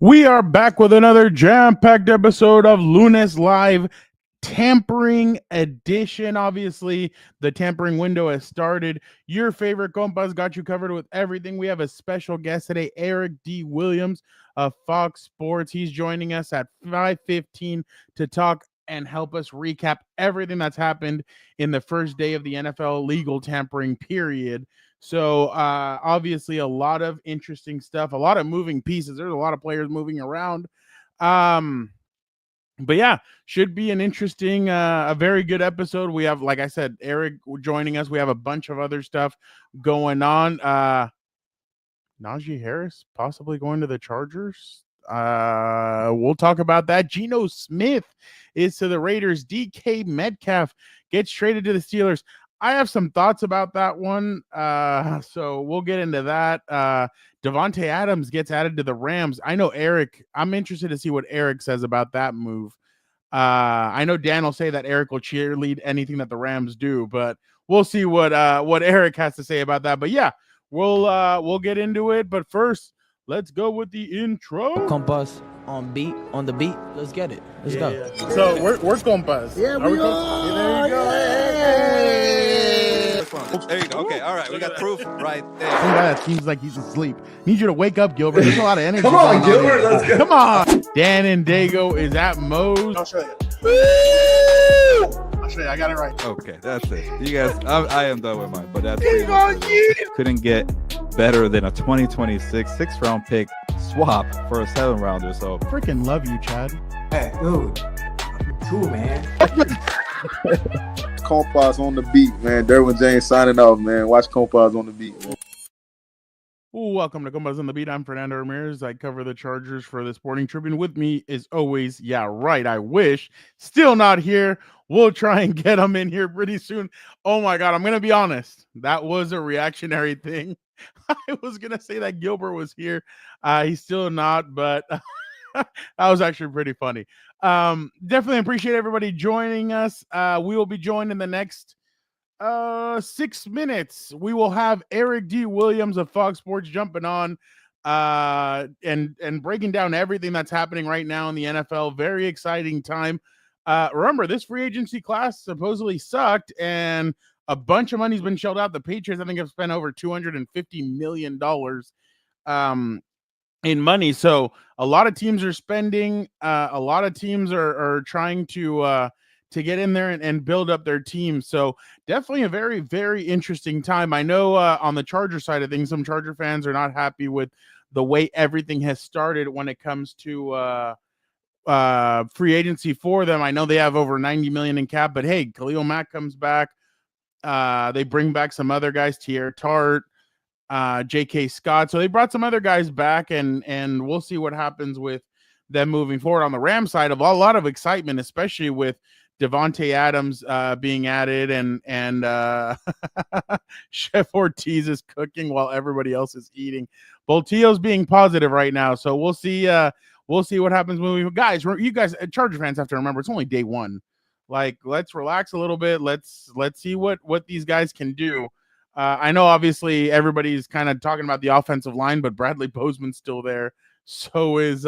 We are back with another jam-packed episode of Lunes Live Tampering Edition. Obviously, the tampering window has started. Your favorite Compas got you covered with everything. We have a special guest today, Eric D. Williams of Fox Sports. He's joining us at 5:15 to talk and help us recap everything that's happened in the first day of the NFL legal tampering period. So obviously a lot of interesting stuff, a lot of moving pieces. There's a lot of players moving around. But yeah, should be an interesting, a very good episode. We have, like I said, Eric joining us. We have a bunch of other stuff going on. Najee Harris possibly going to the Chargers. We'll talk about that. Geno Smith is to the Raiders. DK Metcalf gets traded to the Steelers. I have some thoughts about that one. So we'll get into that. Davante Adams gets added to the Rams. I know Eric, I'm interested to see what Eric says about that move. I know Dan will say that Eric will cheerlead anything that the Rams do, but we'll see what Eric has to say about that. But yeah, we'll get into it. But first, let's go with the intro. Compas on the beat. Let's get it. Let's go. Yeah. So where's Compas? Yeah, we are. There you go. There you go. Okay, all right. We got proof right there. Some guy that seems like he's asleep. Need you to wake up, Gilbert. There's a lot of energy. Come on, Gilbert. Let's go. Come on. Dan and Dago is at Moe's. I'll show you. I'll show you. I got it right. Okay, that's it. You guys, I am done with mine, but that's couldn't get better than a 2026 6th-round pick swap for a 7th-rounder. So Freaking love you, Chad. Hey, dude. Cool, man. Compas on the beat, man. Derwin James signing off, man. Watch Compas on the beat, man. Welcome to Compas on the Beat. I'm Fernando Ramirez. I cover the Chargers for the Sporting Tribune. With me is always, yeah, right, I wish. Still not here. We'll try and get him in here pretty soon. Oh my God, I'm going to be honest. That was a reactionary thing. I was going to say that Gilbert was here. He's still not, but that was actually pretty funny. Definitely appreciate everybody joining us. We will be joined in the next 6 minutes. We will have Eric D. Williams of Fox Sports jumping on and breaking down everything that's happening right now in the NFL. Very exciting time. Remember, this free agency class supposedly sucked, and a bunch of money's been shelled out. The Patriots, I think, have spent over $250 million in money. So a lot of teams are spending. A lot of teams are trying to get in there and build up their team. So definitely a very, very interesting time. I know on the Charger side of things, some Charger fans are not happy with the way everything has started when it comes to free agency for them. I know they have over 90 million in cap, but hey, Khalil Mack comes back. They bring back some other guys, Tierra Tart, J.K. Scott. So they brought some other guys back, and we'll see what happens with them moving forward. On the Rams side, of a lot of excitement, especially with Davante Adams being added, and Chef Ortiz is cooking while everybody else is eating. Boltillo's being positive right now, so we'll see. We'll see what happens moving. Guys, you guys, Charger fans, have to remember it's only day one. Like, let's relax a little bit. Let's see what these guys can do. I know obviously everybody's kind of talking about the offensive line, but Bradley Bozeman's still there. So is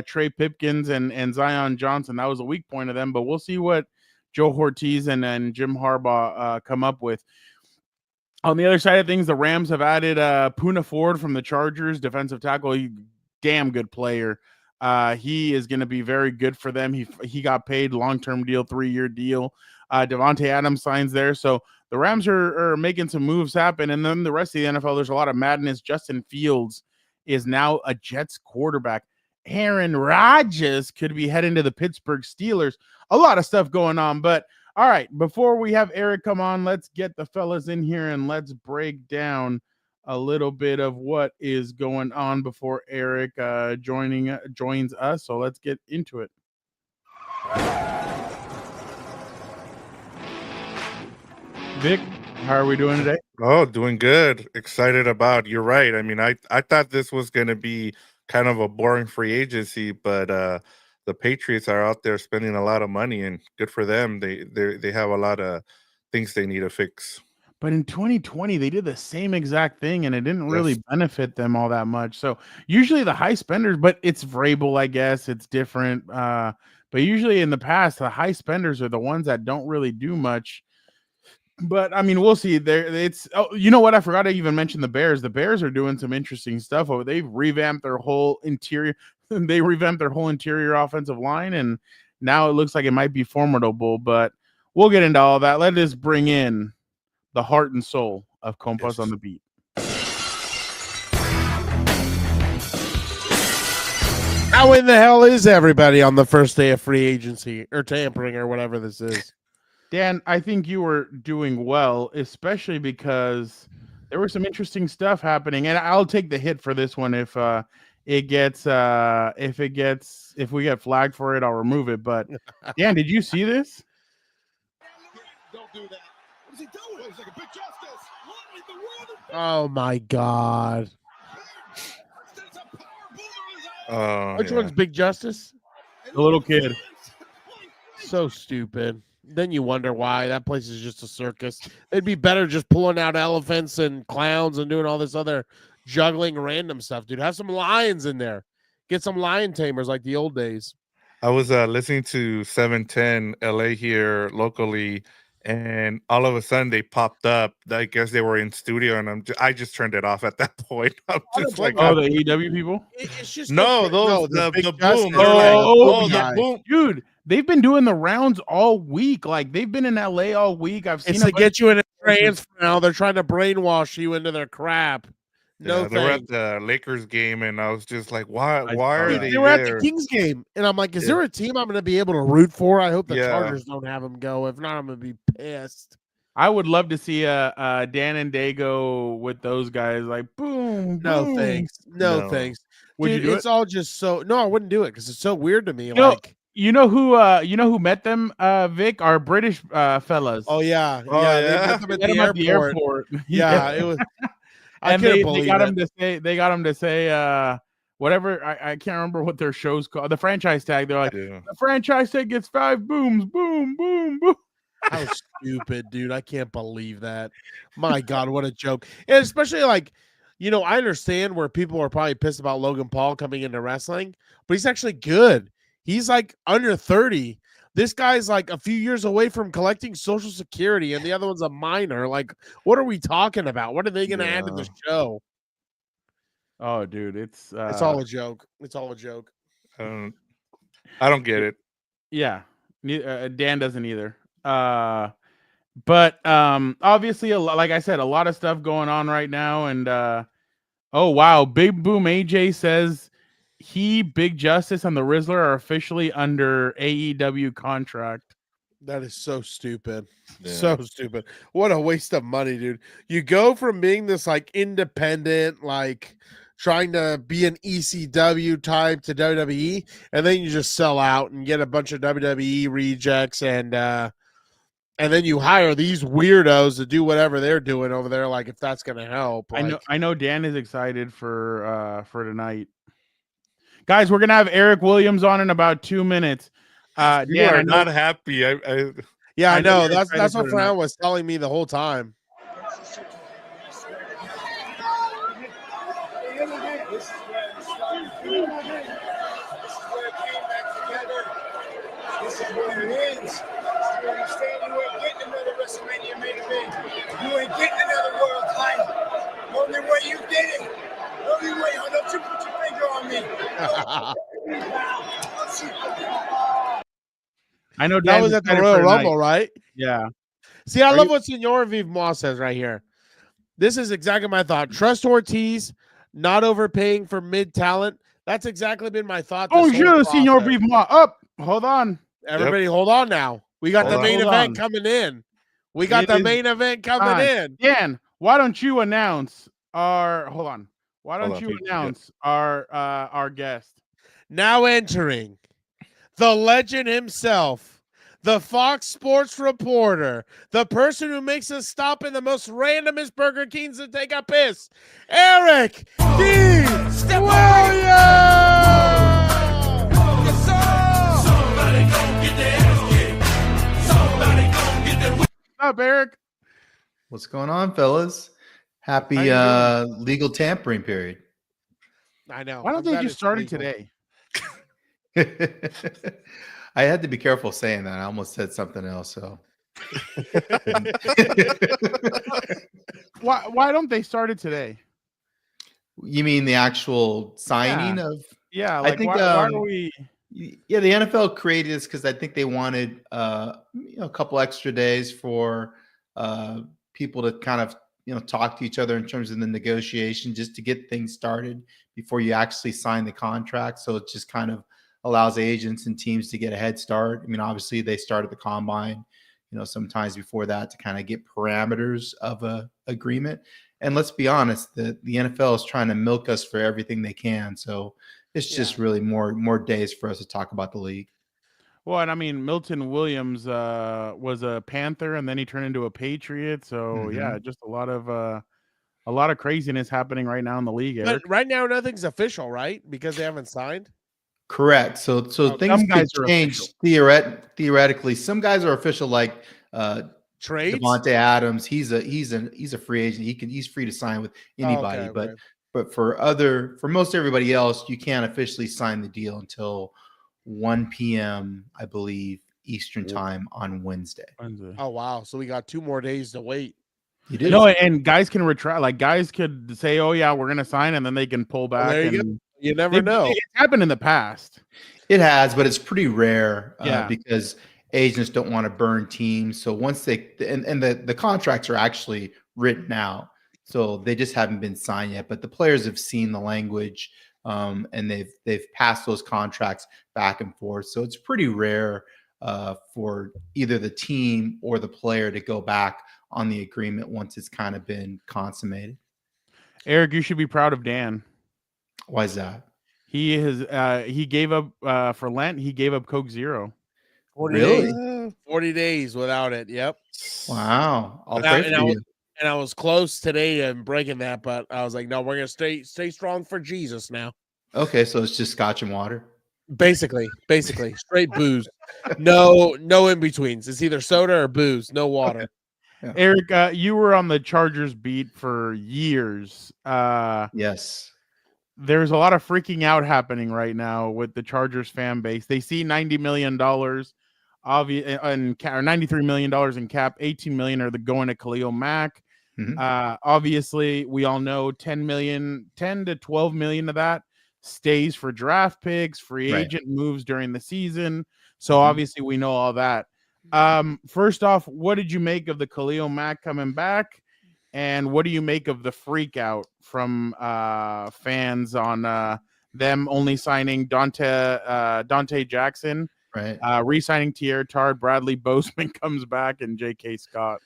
Trey Pipkins and Zion Johnson. That was a weak point of them, but we'll see what Joe Ortiz and Jim Harbaugh come up with. On the other side of things, the Rams have added Poona Ford from the Chargers, defensive tackle. Damn good player. He is going to be very good for them. He got paid long-term deal, 3-year deal. Davante Adams signs there. So the Rams are making some moves happen. And then the rest of the NFL, there's a lot of madness. Justin Fields is now a Jets quarterback. Aaron Rodgers could be heading to the Pittsburgh Steelers. A lot of stuff going on. But all right, before we have Eric come on, let's get the fellas in here and let's break down a little bit of what is going on before Eric joins us. So let's get into it. Vic, how are we doing today? Oh, doing good. Excited about. You're right. I mean, I thought this was going to be kind of a boring free agency, but the Patriots are out there spending a lot of money, and good for them. They have a lot of things they need to fix. But in 2020, they did the same exact thing, and it didn't really benefit them all that much. So usually the high spenders, but it's Vrabel, I guess. It's different. But usually in the past, the high spenders are the ones that don't really do much. But I mean, we'll see. You know what? I forgot to even mention the Bears. The Bears are doing some interesting stuff. They've revamped their whole interior. They revamped their whole interior offensive line, and now it looks like it might be formidable. But we'll get into all that. Let us bring in the heart and soul of Compas on the beat. How in the hell is everybody on the first day of free agency or tampering or whatever this is? Dan, I think you were doing well, especially because there was some interesting stuff happening, and I'll take the hit for this one if we get flagged for it, I'll remove it. But Dan, did you see this? Don't do that. What is he doing? He's like a big justice. What in the world? Oh my God. Which one's Big Justice? The little kid. So stupid. Then you wonder why that place is just a circus. It'd be better just pulling out elephants and clowns and doing all this other juggling random stuff, dude. Have some lions in there. Get some lion tamers like the old days. I was listening to 710 LA here locally, and all of a sudden they popped up. I guess they were in studio, and I just turned it off at that point. I'm just like, the AEW people? It's just the boom. Yeah, boom, dude. They've been doing the rounds all week. Like they've been in LA all week. I've seen it's to get you in a trance now. They're trying to brainwash you into their crap. No, they were at the Lakers game, and I was just like, why are they were at the Kings game? And I'm like, is there a team I'm going to be able to root for? I hope the Chargers don't have them go. If not, I'm going to be pissed. I would love to see Dan and Dago with those guys. Like, boom, no boom. Thanks. No thanks. Would Dude, you do it's all just so. No, I wouldn't do it because it's so weird to me. You know who met them, Vic? Our British fellas. Oh yeah. They met them at the airport. Yeah, it was. And they got them to say whatever. I can't remember what their show's called. The franchise tag. They're like, the franchise tag gets 5 booms, boom, boom, boom. How stupid, dude! I can't believe that. My God, what a joke! And especially I understand where people are probably pissed about Logan Paul coming into wrestling, but he's actually good. He's like under 30. This guy's like a few years away from collecting Social Security, and the other one's a minor. Like, what are we talking about? What are they going to add to the show? Oh, dude, it's all a joke. It's all a joke. I don't get it. Yeah, Dan doesn't either. But obviously, like I said, a lot of stuff going on right now, and oh wow, Big Boom AJ says Big Justice, and the Rizzler are officially under AEW contract. That is so stupid. Yeah. So stupid. What a waste of money, dude. You go from being this independent, trying to be an ECW type to WWE, and then you just sell out and get a bunch of WWE rejects, and then you hire these weirdos to do whatever they're doing over there. Like, if that's going to help. I know Dan is excited for tonight. Guys, we're going to have Eric Williams on in about 2 minutes. You are not happy. I know. That's what Fran was telling me the whole time. This is what it is. You understand? You ain't getting another WrestleMania main event. You ain't getting another world title. Only way you get it. Only way. Don't you put your finger on me. I know that was at the Royal Rumble, right? Yeah. See, I love what Senor Viv Moss says right here. This is exactly my thought. Trust Ortiz, not overpaying for mid talent. That's exactly been my thought. Oh, sure, Senor Viv Moss. Up. Hold on. Everybody, hold on now. We got the main event coming in. Dan, why don't you announce our? Hold on. Why don't you announce our guest? Now entering the legend himself, the Fox Sports reporter, the person who makes us stop in the most randomest Burger Kings to take a piss, Eric D. Williams! What's up, Eric? What's going on, fellas? Happy How you legal tampering period. I know. Why don't I'm they glad just it's start it legal. today? I had to be careful saying that. I almost said something else. So Why don't they start it today? you mean the actual signing of? Yeah, I like think why are we? yeah, the NFL created this because I think they wanted a couple extra days for people to kind of talk to each other in terms of the negotiation, just to get things started before you actually sign the contract. So it just kind of allows agents and teams to get a head start. I mean, obviously they started the combine, sometimes before that to kind of get parameters of a agreement. And let's be honest, the NFL is trying to milk us for everything they can. So it's just really more days for us to talk about the league. Well, and I mean, Milton Williams was a Panther, and then he turned into a Patriot. So yeah, just a lot of craziness happening right now in the league, Eric. But right now, nothing's official, right? Because they haven't signed. Correct. So things some guys could are change theoretically. Some guys are official, like Trades. Davante Adams. He's a free agent. He's free to sign with anybody. Okay. But for most everybody else, you can't officially sign the deal until 1 p.m. I believe Eastern time on Wednesday. Oh wow! So we got 2 more days to wait. You do. No, and guys can retract. Like guys could say, "Oh yeah, we're gonna sign," and then they can pull back. There you go. You never know. It's happened in the past. It has, but it's pretty rare Yeah. because agents don't want to burn teams. So once they and the contracts are actually written out, so they just haven't been signed yet. But the players have seen the language, and they've passed those contracts back and forth. So it's pretty rare for either the team or the player to go back on the agreement once it's kind of been consummated. Eric, you should be proud of Dan. Why is that? He gave up for Lent. He gave up Coke Zero. 40 Really? days. 40 days without it. Yep. Wow. I'll pray for you. And I was close today in breaking that, but I was like, no, we're gonna stay strong for Jesus now. Okay, so it's just scotch and water. Basically, straight booze. No in betweens. It's either soda or booze. No water. Okay. Yeah. Eric, you were on the Chargers beat for years. Yes. There's a lot of freaking out happening right now with the Chargers fan base. They see $90 million, or $93 million in cap. 18 million are going to Khalil Mack. Obviously, we all know 10 to 12 million of that stays for draft picks, free agent moves during the season. So obviously, we know all that. First off, what did you make of the Khalil Mack coming back? And what do you make of the freak out from fans on them only signing Dante Jackson, re-signing Tierre Tard, Bradley Bozeman comes back, and J.K. Scott?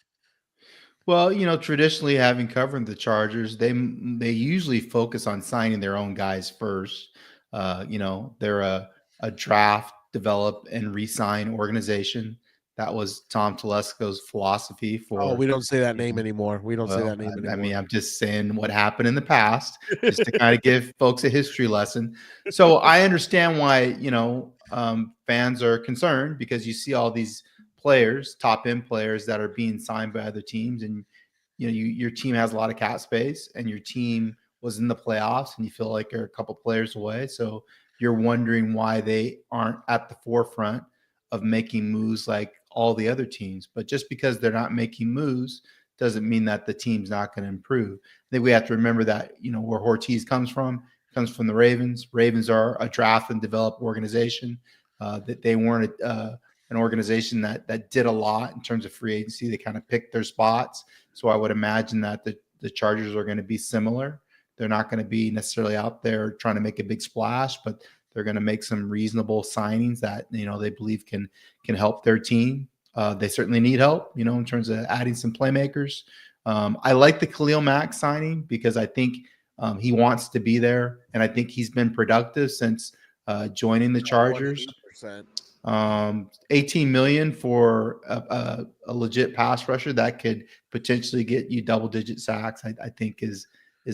Well, traditionally, having covered the Chargers, they usually focus on signing their own guys first. They're a draft, develop, and re-sign organization. That was Tom Telesco's philosophy for. Oh, we don't say that name anymore. We don't say that name anymore. I mean, I'm just saying what happened in the past, just to kind of give folks a history lesson. So I understand why fans are concerned, because you see all these players, top end players, that are being signed by other teams, and your team has a lot of cap space, and your team was in the playoffs, and you feel like you're a couple players away. So you're wondering why they aren't at the forefront of making moves like all the other teams. But just because they're not making moves doesn't mean that the team's not going to improve. I think we have to remember that, where Ortiz comes from the Ravens. Ravens are a draft and develop organization. That they weren't an organization that did a lot in terms of free agency. They kind of picked their spots. So I would imagine that the Chargers are going to be similar. They're not going to be necessarily out there trying to make a big splash, but they're going to make some reasonable signings that they believe can help their team. They certainly need help, in terms of adding some playmakers. I like the Khalil Mack signing because I think he wants to be there, and I think he's been productive since joining the Chargers. 18 million for a legit pass rusher that could potentially get you double-digit sacks, I think is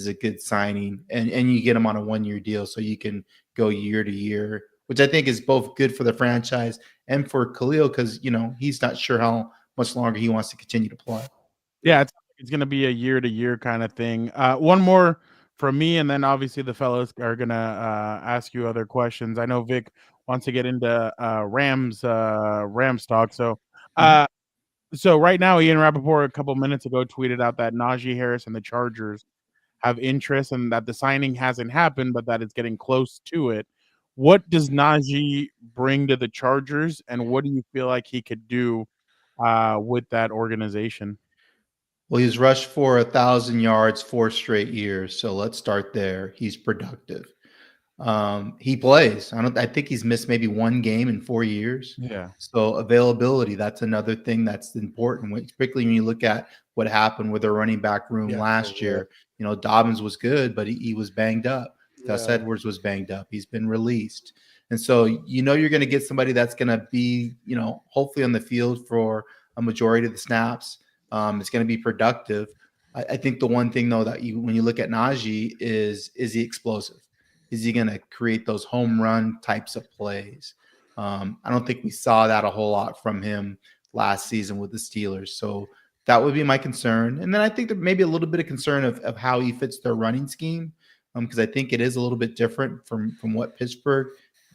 a good signing, and you get him on a 1-year deal, so you can go year to year, which I think is both good for the franchise and for Khalil, because he's not sure how much longer he wants to continue to play. Yeah, it's It's going to be a year-to-year kind of thing. One more from me, and then obviously the fellows are going to ask you other questions. I know Vic wants to get into Rams talk. So, so right now, Ian Rappaport a couple minutes ago tweeted out that Najee Harris and the Chargers have interest and that the signing hasn't happened, but that it's getting close to it. What does Najee bring to the Chargers, and what do you feel like he could do with that organization? Well, he's rushed for 1,000 yards 4 straight years. So let's start there. He's productive. He plays. I think he's missed maybe 1 game in 4 years. Yeah. So availability, that's another thing that's important, particularly when you look at what happened with their running back room last year. You know, Dobbins was good, but he was banged up. Gus Edwards was banged up. He's been released. And so, you know, you're going to get somebody that's going to be, you know, hopefully on the field for a majority of the snaps. It's going to be productive. I think the one thing, though, that when you look at Najee is he explosive? Is he going to create those home run types of plays? I don't think we saw that a whole lot from him last season with the Steelers. So that would be my concern. And then I think there may be a little bit of concern of how he fits their running scheme, because I think it is a little bit different from what Pittsburgh,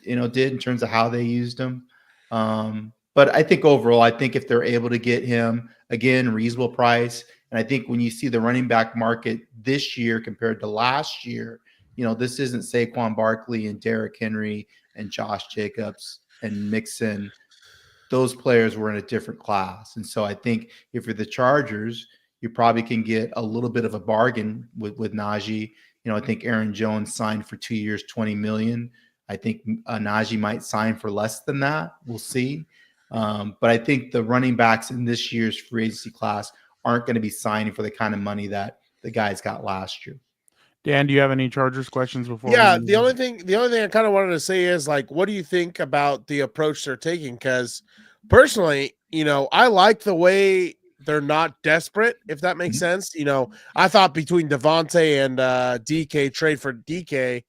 you know, did in terms of how they used him. But I think overall, I think if they're able to get him, again, reasonable price, and I think when you see the running back market this year compared to last year, you know, this isn't Saquon Barkley and Derrick Henry and Josh Jacobs and Mixon. Those players were in a different class. And so I think if you're the Chargers, you probably can get a little bit of a bargain with Najee. You know, I think Aaron Jones signed for 2 years, $20 million. I think Najee might sign for less than that. We'll see. But I think the running backs in this year's free agency class aren't going to be signing for the kind of money that the guys got last year. Dan, do you have any Chargers questions before? Yeah, the only thing I kind of wanted to say is, like, what do you think about the approach they're taking? Because personally, you know, I like the way they're not desperate, if that makes sense. You know, I thought between Davante and DK, trade for DK,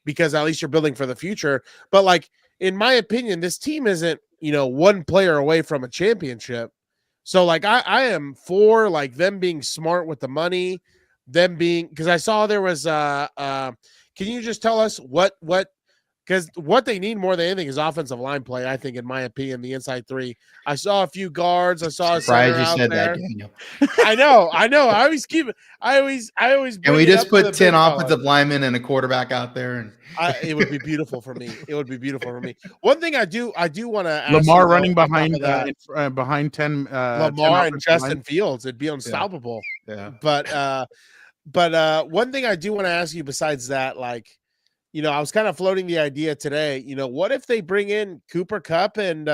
because at least you're building for the future. But, like, in my opinion, this team isn't, you know, one player away from a championship. So, like, I am for, like, them being smart with the money, them being, because I saw there was can you just tell us what because what they need more than anything is offensive line play, I think, in my opinion, the inside three. I saw a few guards. I saw a center out there. That, Daniel. I know. I always keep it. I always. And we just put 10 offensive linemen and a quarterback out there, and it would be beautiful for me. It would be beautiful for me. One thing I do want to ask Lamar running behind 10. Lamar and Justin Fields, it'd be unstoppable. Yeah. But one thing I do want to ask you besides that, like, you know, I was kind of floating the idea today, you know, what if they bring in Cooper Kupp and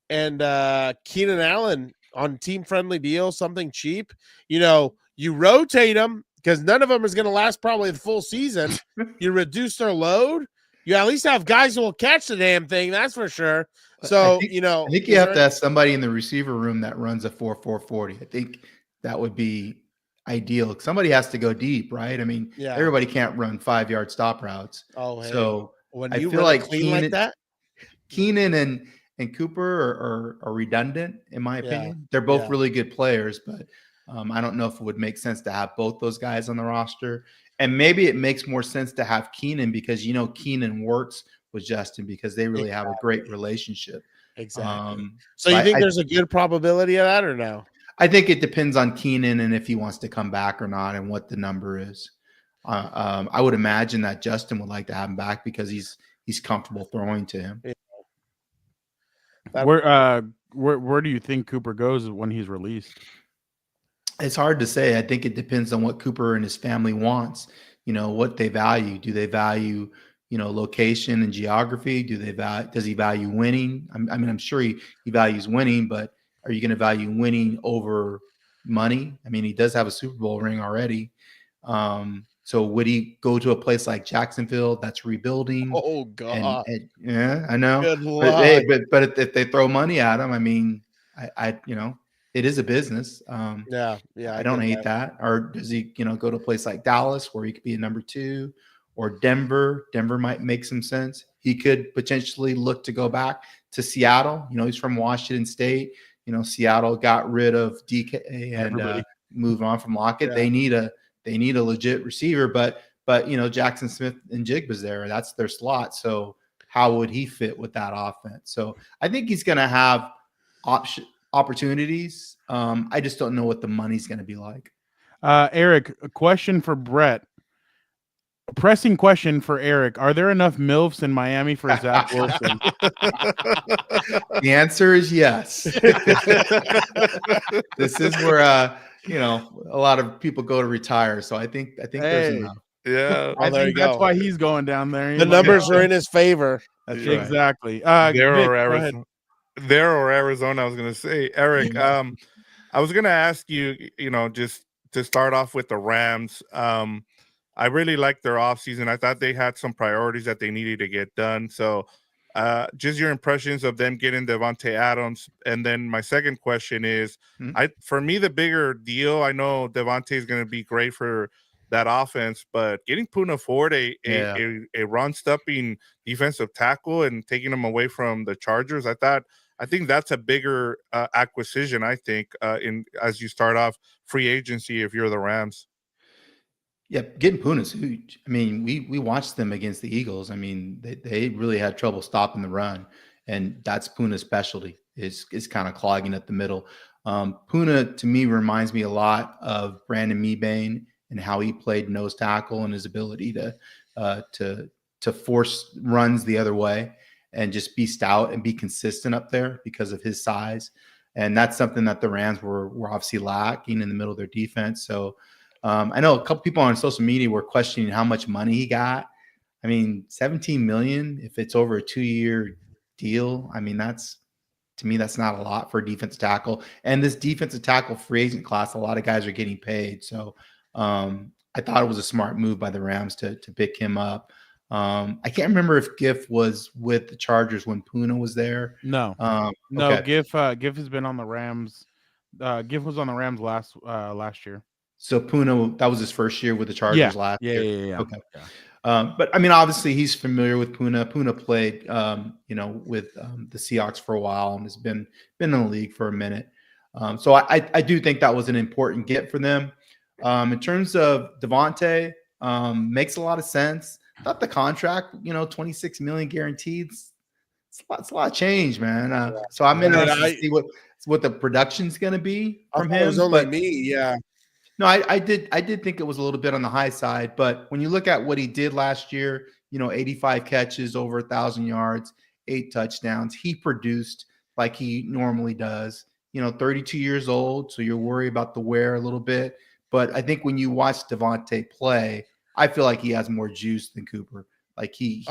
Keenan Allen on team-friendly deals, something cheap? You know, you rotate them because none of them is going to last probably the full season. You reduce their load. You at least have guys who will catch the damn thing, that's for sure. So, I think you have to have somebody in the receiver room that runs a 4.40. I think that would be ideal. Somebody has to go deep, right? I mean, everybody can't run 5-yard stop routes. Oh, hey. So when I you feel like Keenan, like that, Keenan and Cooper are redundant in my opinion. They're both really good players, but I don't know if it would make sense to have both those guys on the roster. And maybe it makes more sense to have Keenan because, you know, Keenan works with Justin because they really have a great relationship. Exactly. So you think there's a good probability of that or no? I think it depends on Keenan and if he wants to come back or not and what the number is. I would imagine that Justin would like to have him back because he's comfortable throwing to him. Where do you think Cooper goes when he's released? It's hard to say. I think it depends on what Cooper and his family wants. You know, what they value. Do they value, you know, location and geography? Does he value winning? I mean, I'm sure he values winning, but are you going to value winning over money? I mean, he does have a Super Bowl ring already. So would he go to a place like Jacksonville that's rebuilding? Oh God! Yeah, I know. Good but if they throw money at him, I mean, I you know, it is a business. Yeah. I don't hate that. Or does he, you know, go to a place like Dallas where he could be a number 2, or Denver? Denver might make some sense. He could potentially look to go back to Seattle. You know, he's from Washington State. You know, Seattle got rid of DK and move on from Lockett. Yeah. They need a legit receiver, but Jackson Smith and Jigba's there. That's their slot. So how would he fit with that offense? So I think he's going to have opportunities. I just don't know what the money's going to be like. Eric, a question for Brett. A pressing question for Eric. Are there enough MILFs in Miami for Zach Wilson? The answer is yes. This is where a lot of people go to retire. So I think there's enough. Yeah. I there think you that's go. why he's going down there. The numbers are in his favor. That's right. Exactly. There Vic, or go ahead. Arizona. There or Arizona, I was gonna say. Eric, I was gonna ask you, just to start off with the Rams. I really liked their offseason. I thought they had some priorities that they needed to get done. So just your impressions of them getting Davante Adams. And then my second question is, for me, the bigger deal, I know Davante is going to be great for that offense, but getting Poona Ford, a run-stuffing defensive tackle, and taking him away from the Chargers, I think that's a bigger acquisition, I think, as you start off free agency if you're the Rams. Yeah, getting Poona's huge. I mean, we watched them against the Eagles. I mean, they really had trouble stopping the run, and that's Poona's specialty is kind of clogging up the middle. Poona, to me, reminds me a lot of Brandon Mebane and how he played nose tackle and his ability to force runs the other way and just be stout and be consistent up there because of his size. And that's something that the Rams were obviously lacking in the middle of their defense. So I know a couple people on social media were questioning how much money he got. I mean, $17 million, if it's over a 2-year deal, I mean, to me, that's not a lot for a defensive tackle. And this defensive tackle free agent class, a lot of guys are getting paid. So I thought it was a smart move by the Rams to pick him up. I can't remember if Giff was with the Chargers when Poona was there. No. Okay. Giff has been on the Rams. Giff was on the Rams last year. So Poona, that was his first year with the Chargers last year. Yeah. Okay. But I mean, obviously he's familiar with Poona. Poona played, with the Seahawks for a while and has been in the league for a minute. So I do think that was an important get for them. In terms of Davante, makes a lot of sense. I thought the contract, $26 million guaranteed. It's a lot of change, man. So I'm interested to see what the production's going to be from him. It was only me, yeah. No, I did think it was a little bit on the high side, but when you look at what he did last year, 85 catches, over 1,000 yards, 8 touchdowns, he produced like he normally does. 32 years old, so you're worried about the wear a little bit. But I think when you watch Davante play, I feel like he has more juice than Cooper. Like he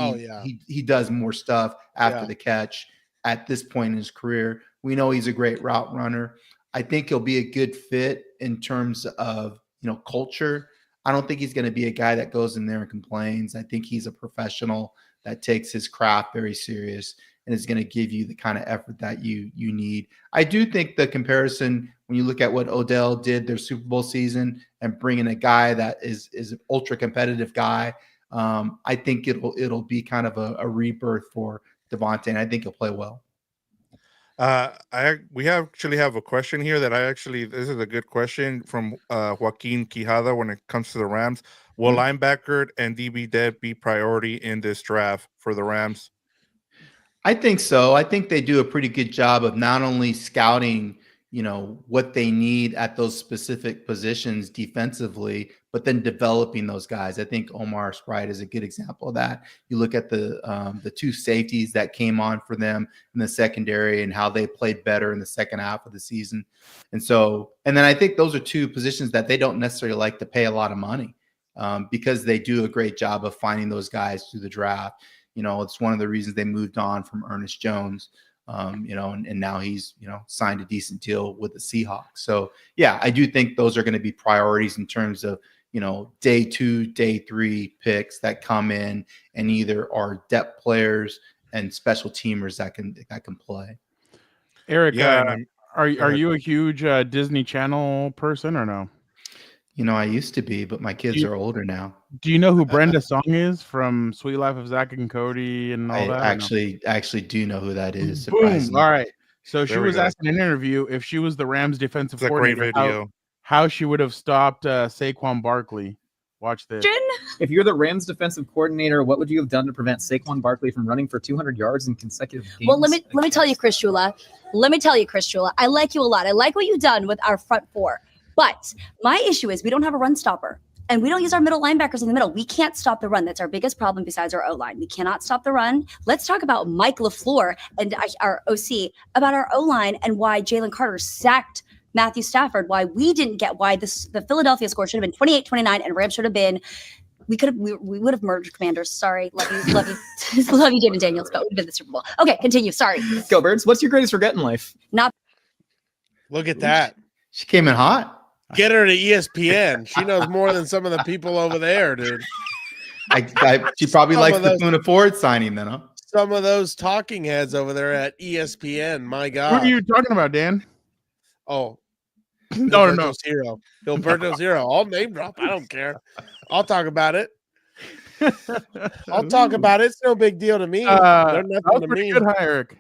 does more stuff after the catch at this point in his career. We know he's a great route runner. I think he'll be a good fit in terms of, culture. I don't think he's going to be a guy that goes in there and complains. I think he's a professional that takes his craft very serious and is going to give you the kind of effort that you need. I do think the comparison, when you look at what Odell did their Super Bowl season and bringing a guy that is an ultra competitive guy, I think it'll be kind of a rebirth for Davante, and I think he'll play well. We actually have a question here this is a good question from Joaquin Quijada when it comes to the Rams. Will linebacker and DB depth be priority in this draft for the Rams? I think so. I think they do a pretty good job of not only scouting, what they need at those specific positions defensively, but then developing those guys. I think Omar Sprite is a good example of that. You look at the 2 safeties that came on for them in the secondary and how they played better in the second half of the season. And then I think those are 2 positions that they don't necessarily like to pay a lot of money because they do a great job of finding those guys through the draft. It's one of the reasons they moved on from Ernest Jones. And now he's, signed a decent deal with the Seahawks. So yeah, I do think those are going to be priorities in terms of, day 2, day 3 picks that come in and either are depth players and special teamers that can play. Eric, are you a huge Disney Channel person or no? I used to be, but my kids are older now. Do you know who Brenda Song is from Sweet Life of Zach and Cody and all that? I actually do know who that is. Boom. All right. So she was asked in an interview if she was the Rams defensive coordinator. It's a great video. how she would have stopped Saquon Barkley. Watch this. If you're the Rams defensive coordinator, what would you have done to prevent Saquon Barkley from running for 200 yards in consecutive games? Well, let me tell you, Chris Shula. I like you a lot. I like what you've done with our front four. But my issue is we don't have a run stopper. And we don't use our middle linebackers in the middle. We can't stop the run. That's our biggest problem besides our O-line. We cannot stop the run. Let's talk about Mike LaFleur and our OC, about our O-line and why Jalen Carter sacked Matthew Stafford, why the Philadelphia score should have been 28-29 and Rams should have been, we would have merged Commanders. Sorry. Love you. Love you, David Daniels, but we've been the Super Bowl. Okay, continue. Sorry. Go Birds. What's your greatest regret in life? Look at that. She came in hot. Get her to ESPN. She knows more than some of the people over there, dude. She probably likes the Luna Ford signing, then, huh? Some of those talking heads over there at ESPN. My God. What are you talking about, Dan? Oh, no. Hero. Gilberto's hero. I'll name drop. I don't care. I'll talk about it. I'll talk about it. It's no big deal to me. They're nothing that was to pretty me. good, hi, Eric.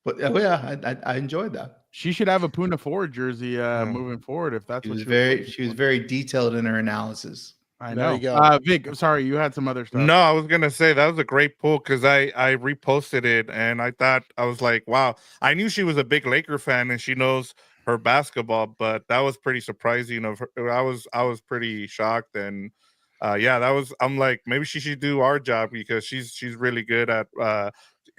But I enjoyed that. She should have a Puna Ford jersey moving forward if that's She what was very detailed in her analysis. I There know. you go. Vic, sorry, you had some other stuff. No, I was gonna say that was a great pull because I reposted it and I was like, wow, I knew she was a big Laker fan and she knows her basketball, but that was pretty surprising of her. I was pretty shocked and I'm like, maybe she should do our job because she's really good at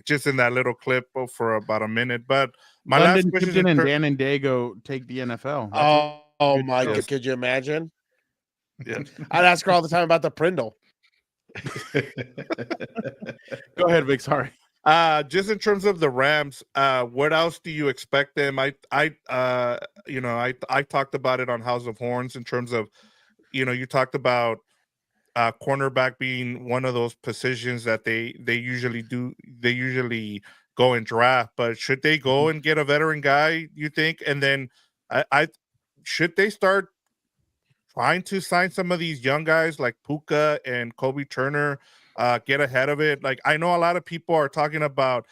just in that little clip for about a minute. But my London, last question Tipton, and Dan and Dago take the NFL. Oh my God. Could you imagine? Yeah. I'd ask her all the time about the Prindle. Go ahead, Vic. Sorry. Just in terms of the Rams, what else do you expect them? I talked about it on House of Horns in terms of, you talked about cornerback being one of those positions that they usually do. They usually go and draft, but should they go and get a veteran guy, you think? And then I should they start trying to sign some of these young guys like Puka and Kobe Turner, get ahead of it? Like, I know a lot of people are talking about,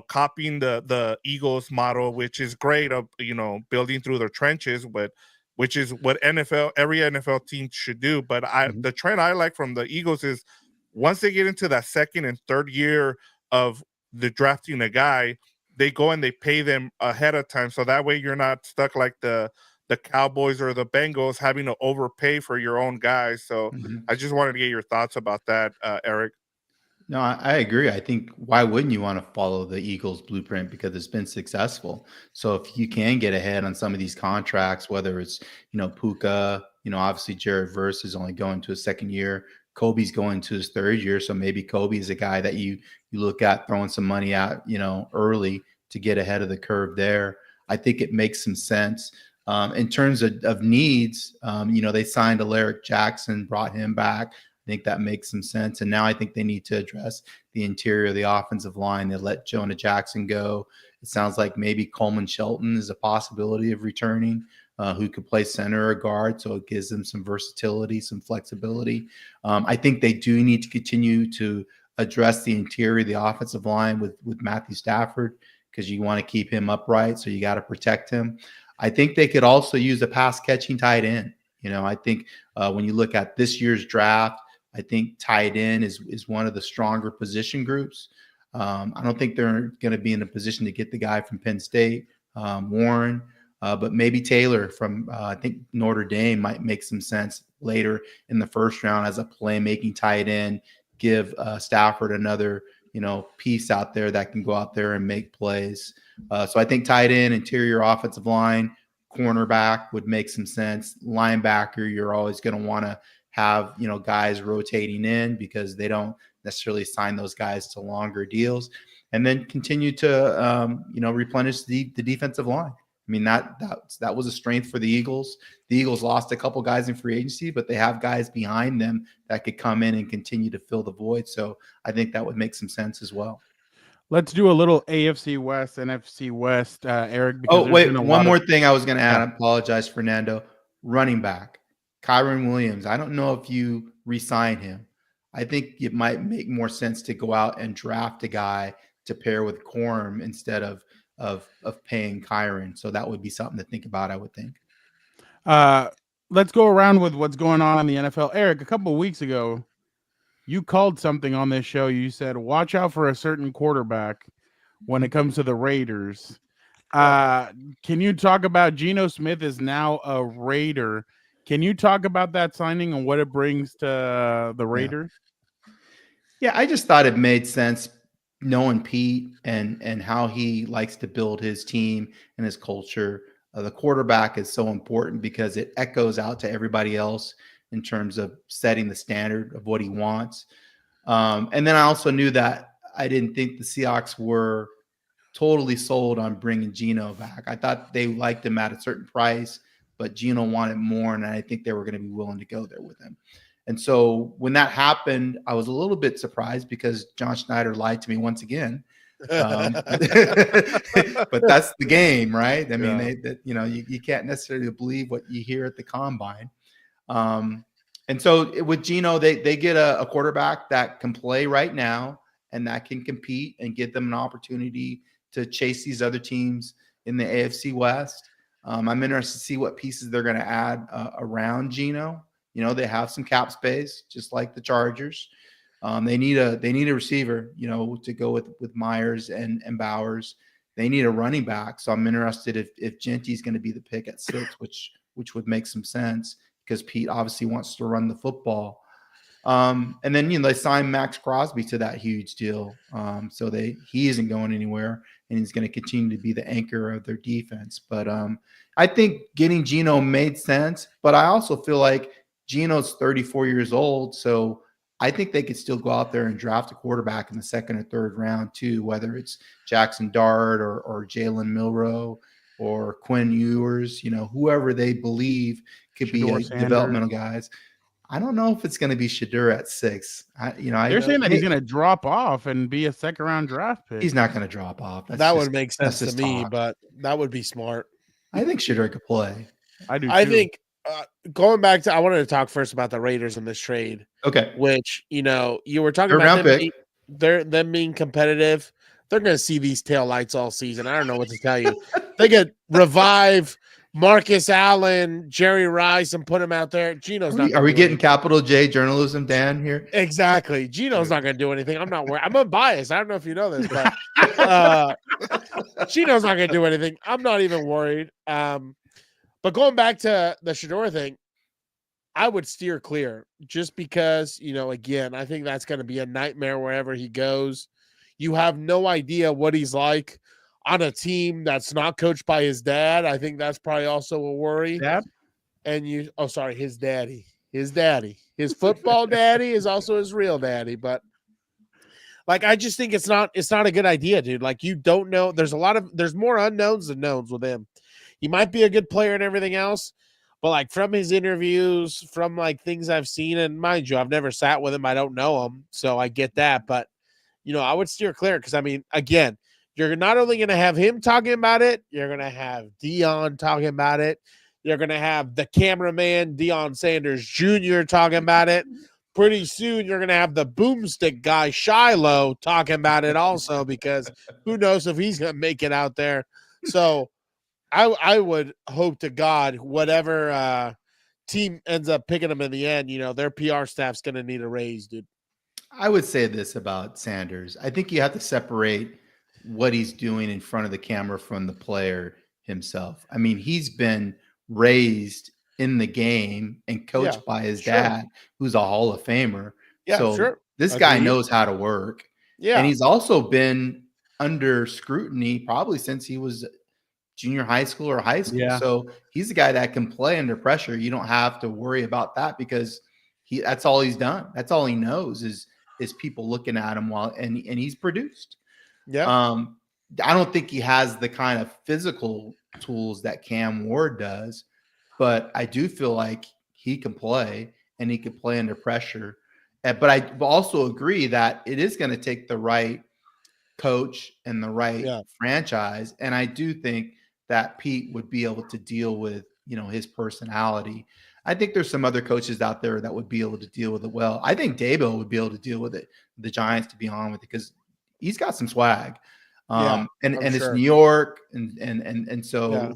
copying the Eagles model, which is great of, building through their trenches, but which is what every NFL team should do. But the trend I like from the Eagles is once they get into that second and third year of the drafting a guy, they go and they pay them ahead of time. So that way you're not stuck like the Cowboys or the Bengals having to overpay for your own guys. So I just wanted to get your thoughts about that, Eric. No, I agree. I think why wouldn't you want to follow the Eagles blueprint because it's been successful. So if you can get ahead on some of these contracts, whether it's, Puka, obviously Jared Verse is only going to his second year. Kobe's going to his third year. So maybe Kobe is a guy that you look at throwing some money at, early to get ahead of the curve there. I think it makes some sense. In terms of needs, they signed Alaric Jackson, brought him back. I think that makes some sense. And now I think they need to address the interior of the offensive line. They let Jonah Jackson go. It sounds like maybe Coleman Shelton is a possibility of returning, who could play center or guard. So it gives them some versatility, some flexibility. I think they do need to continue to address the interior of the offensive line with Matthew Stafford because you want to keep him upright. So you got to protect him. I think they could also use a pass catching tight end. I think when you look at this year's draft, I think tight end is one of the stronger position groups. I don't think they're going to be in a position to get the guy from Penn State, Warren, but maybe Taylor from I think Notre Dame might make some sense later in the first round as a playmaking tight end. Give Stafford another piece out there that can go out there and make plays. So I think tight end, interior offensive line, cornerback would make some sense. Linebacker, you're always going to want to have, guys rotating in because they don't necessarily sign those guys to longer deals, and then continue to, replenish the defensive line. I mean, that was a strength for the Eagles. The Eagles lost a couple guys in free agency, but they have guys behind them that could come in and continue to fill the void. So I think that would make some sense as well. Let's do a little AFC West, NFC West, Eric. Oh, wait, one more thing I was going to add. I apologize, Fernando. Running back, Kyron Williams. I don't know if you re-sign him. I think it might make more sense to go out and draft a guy to pair with Corum instead of paying Kyron. So that would be something to think about, I would think. Let's go around with what's going on in the NFL. Eric, a couple of weeks ago, you called something on this show. You said, watch out for a certain quarterback when it comes to the Raiders. Can you talk about Geno Smith is now a Raider? Can you talk about that signing and what it brings to the Raiders? Yeah, I just thought it made sense knowing Pete and how he likes to build his team and his culture. The quarterback is so important because it echoes out to everybody else in terms of setting the standard of what he wants. And then I also knew that I didn't think the Seahawks were totally sold on bringing Geno back. I thought they liked him at a certain price, but Geno wanted more, and I think they were going to be willing to go there with him. And so when that happened, I was a little bit surprised because John Schneider lied to me once again. But that's the game, right? I mean, you can't necessarily believe what you hear at the combine. And so with Geno, they get a quarterback that can play right now and that can compete and give them an opportunity to chase these other teams in the AFC West. I'm interested to see what pieces they're going to add around Geno. They have some cap space, just like the Chargers. They need a receiver, to go with Myers and Bowers. They need a running back. So I'm interested if Genty's going to be the pick at 6, which would make some sense because Pete obviously wants to run the football. And then they signed Max Crosby to that huge deal. So he isn't going anywhere, and he's going to continue to be the anchor of their defense. But I think getting Geno made sense. But I also feel like Geno's 34 years old, so I think they could still go out there and draft a quarterback in the 2nd or 3rd round too, whether it's Jackson Dart or Jalen Milroe or Quinn Ewers, whoever they believe could be developmental guys. I don't know if it's going to be Shedeur at 6. They're saying that he's going to drop off and be a 2nd round draft pick. He's not going to drop off. That would make sense to me, but that would be smart. I think Shedeur could play. I do. I think going back to, I wanted to talk first about the Raiders in this trade. Okay. Which, you were talking about them being competitive. They're going to see these taillights all season. I don't know what to tell you. They could revive Marcus Allen, Jerry Rice, and put him out there. Geno's not. Are we getting capital J journalism, Dan, here? Exactly. Geno's not going to do anything. I'm not worried. I'm unbiased. I don't know if you know this, but Geno's not going to do anything. I'm not even worried. But going back to the Shedeur thing, I would steer clear just because, again, I think that's going to be a nightmare wherever he goes. You have no idea what he's like on a team that's not coached by his dad. I think that's probably also a worry. Dad? And his daddy. His football daddy is also his real daddy. But I just think it's not a good idea, dude. You don't know. There's more unknowns than knowns with him. He might be a good player and everything else, but from his interviews, from things I've seen, and mind you, I've never sat with him. I don't know him, so I get that. But, I would steer clear because, again, you're not only going to have him talking about it, you're going to have Deion talking about it. You're going to have the cameraman, Deion Sanders Jr., talking about it. Pretty soon, you're going to have the boomstick guy, Shiloh, talking about it also because who knows if he's going to make it out there. So I would hope to God whatever team ends up picking him in the end, their PR staff's going to need a raise, dude. I would say this about Sanders. I think you have to separate what he's doing in front of the camera from the player himself. I mean, he's been raised in the game and coached by his dad, who's a Hall of Famer. Yeah, so this guy knows how to work. Yeah. And he's also been under scrutiny probably since he was junior high school or high school. Yeah. So he's a guy that can play under pressure. You don't have to worry about that because that's all he's done. That's all he knows is people looking at him and he's produced. Yeah. I don't think he has the kind of physical tools that Cam Ward does, but I do feel like he can play and he can play under pressure. But I also agree that it is going to take the right coach and the right franchise. And I do think that Pete would be able to deal with, his personality. I think there's some other coaches out there that would be able to deal with it well. I think Daboll would be able to deal with it, the Giants, to be honest with it, because he's got some swag. And it's New York. And so,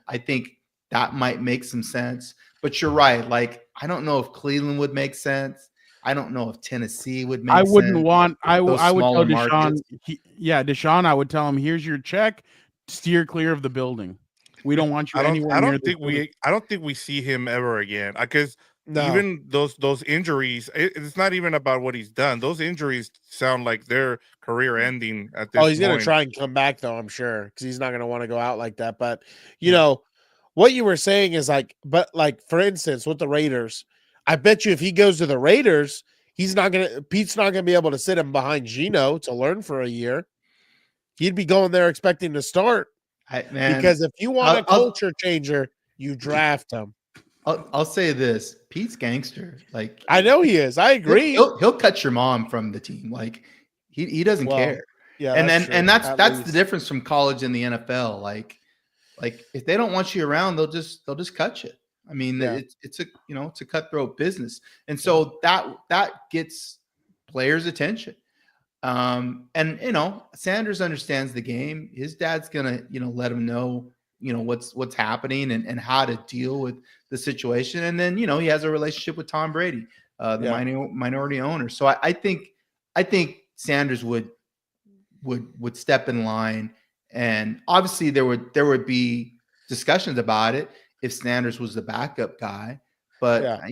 I think that might make some sense. But you're right. Like, I don't know if Cleveland would make sense. I don't know if Tennessee would make I sense. wouldn't want. I Those would tell smaller Deshaun. markets. Deshaun. I would tell him, here's your check. Steer clear of the building. We don't want you anywhere near this building. I don't think we see him ever again. Because No. even those injuries, it's not even about what he's done. Those injuries sound like they're career ending at this Oh, he's going to point. try and come back, though, I'm sure, because he's not going to want to go out like that. But, you know, what you were saying is like, but like, for instance, with the Raiders, I bet you if he goes to the Raiders, Pete's not going to be able to sit him behind Geno to learn for a year. He'd be going there expecting to start. Because if you want a culture changer, you draft him. I'll say this: Pete's gangster. Like, I know he is. I agree. He'll cut your mom from the team. Like, he doesn't care. Yeah, and that's the difference from college and the NFL. Like if they don't want you around, they'll just cut you. I mean, it's a cutthroat business, and so that gets players' attention. And Sanders understands the game. His dad's gonna let him know what's happening and how to deal with the situation. And then he has a relationship with Tom Brady, the minority owner. So I think Sanders would step in line, and obviously there would be discussions about it if Sanders was the backup guy. But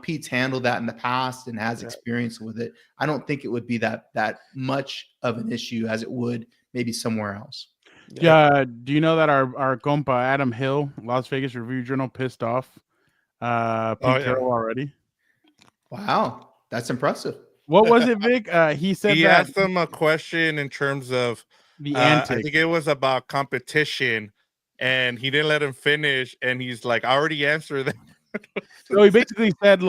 Pete's handled that in the past and has experience with it. I don't think it would be that much of an issue as it would maybe somewhere else. Yeah. Do you know that our compa Adam Hill, Las Vegas Review-Journal, pissed off Pete Carroll already? Wow, that's impressive. What was it, Vic? He said he that asked him a question in terms of the I antics. think it was about competition, and he didn't let him finish. And he's like, "I already answered that." So he basically said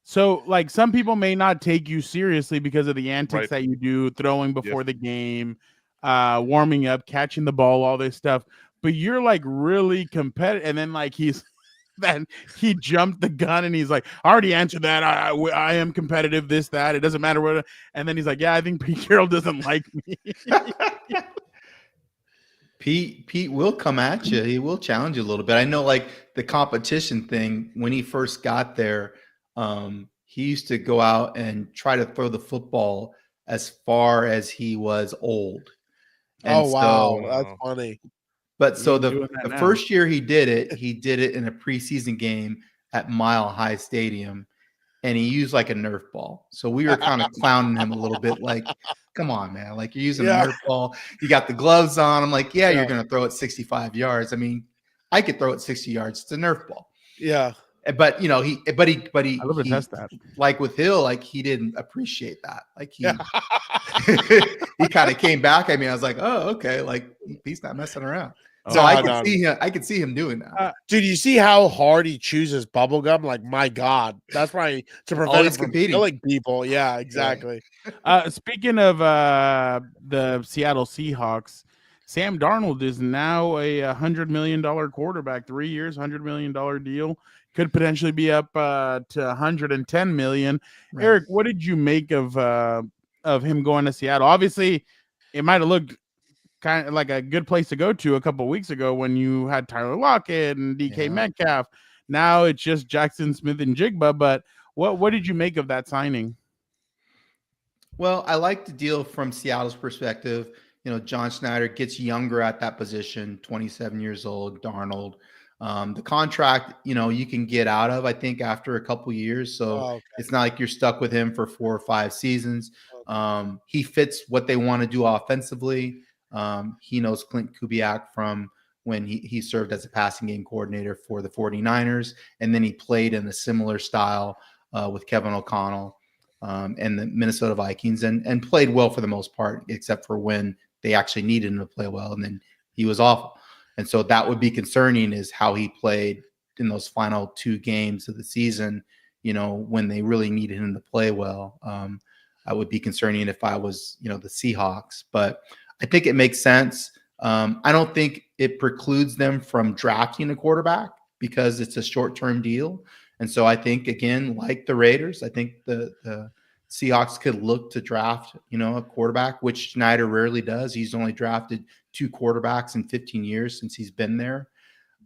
some people may not take you seriously because of the antics that you do, throwing before the game, warming up, catching the ball, all this stuff. But you're like really competitive. And then he jumped the gun and he's like, I already answered that. I am competitive, this, that. It doesn't matter what. And then he's like, yeah, I think Pete Carroll doesn't like me. Pete will come at you. He will challenge you a little bit. I know, like the competition thing, when he first got there, he used to go out and try to throw the football as far as he was old. And wow. That's funny. But so the first year he did it in a preseason game at Mile High Stadium, and he used like a Nerf ball. So we were kind of clowning him a little bit, like, come on, man. Like, you're using a Nerf ball. You got the gloves on. I'm like, you're going to throw it 65 yards. I mean, I could throw it 60 yards. It's a Nerf ball. Yeah. But, he I love to test that. Like with Hill, like he didn't appreciate that. Like he kind of came back at me. I was like, oh, okay. Like he's not messing around. So I could see him doing that. Dude, you see how hard he chooses bubble gum? Like, my God, that's probably to prevent him from killing people. Yeah, exactly. Speaking of the Seattle Seahawks, Sam Darnold is now a $100 million quarterback, 3 years, $100 million deal. Could potentially be up to $110 million. Right. Eric, what did you make of him going to Seattle? Obviously, it might have looked kind of like a good place to go to a couple of weeks ago when you had Tyler Lockett and DK Metcalf. Now it's just Jackson Smith and Jigba. But what did you make of that signing? Well, I like the deal from Seattle's perspective. John Schneider gets younger at that position, 27 years old, Darnold. The contract, you can get out of, I think, after a couple years. So it's not like you're stuck with him for 4 or 5 seasons. He fits what they want to do offensively. He knows Clint Kubiak from when he served as a passing game coordinator for the 49ers. And then he played in a similar style with Kevin O'Connell and the Minnesota Vikings and played well for the most part, except for when they actually needed him to play well. And then he was awful. And so that would be concerning, is how he played in those final 2 games of the season, when they really needed him to play well. I would be concerning if I was, the Seahawks. But I think it makes sense. I don't think it precludes them from drafting a quarterback because it's a short-term deal. And so I think, again, like the Raiders, I think the Seahawks could look to draft, a quarterback, which Schneider rarely does. He's only drafted 2 quarterbacks in 15 years since he's been there.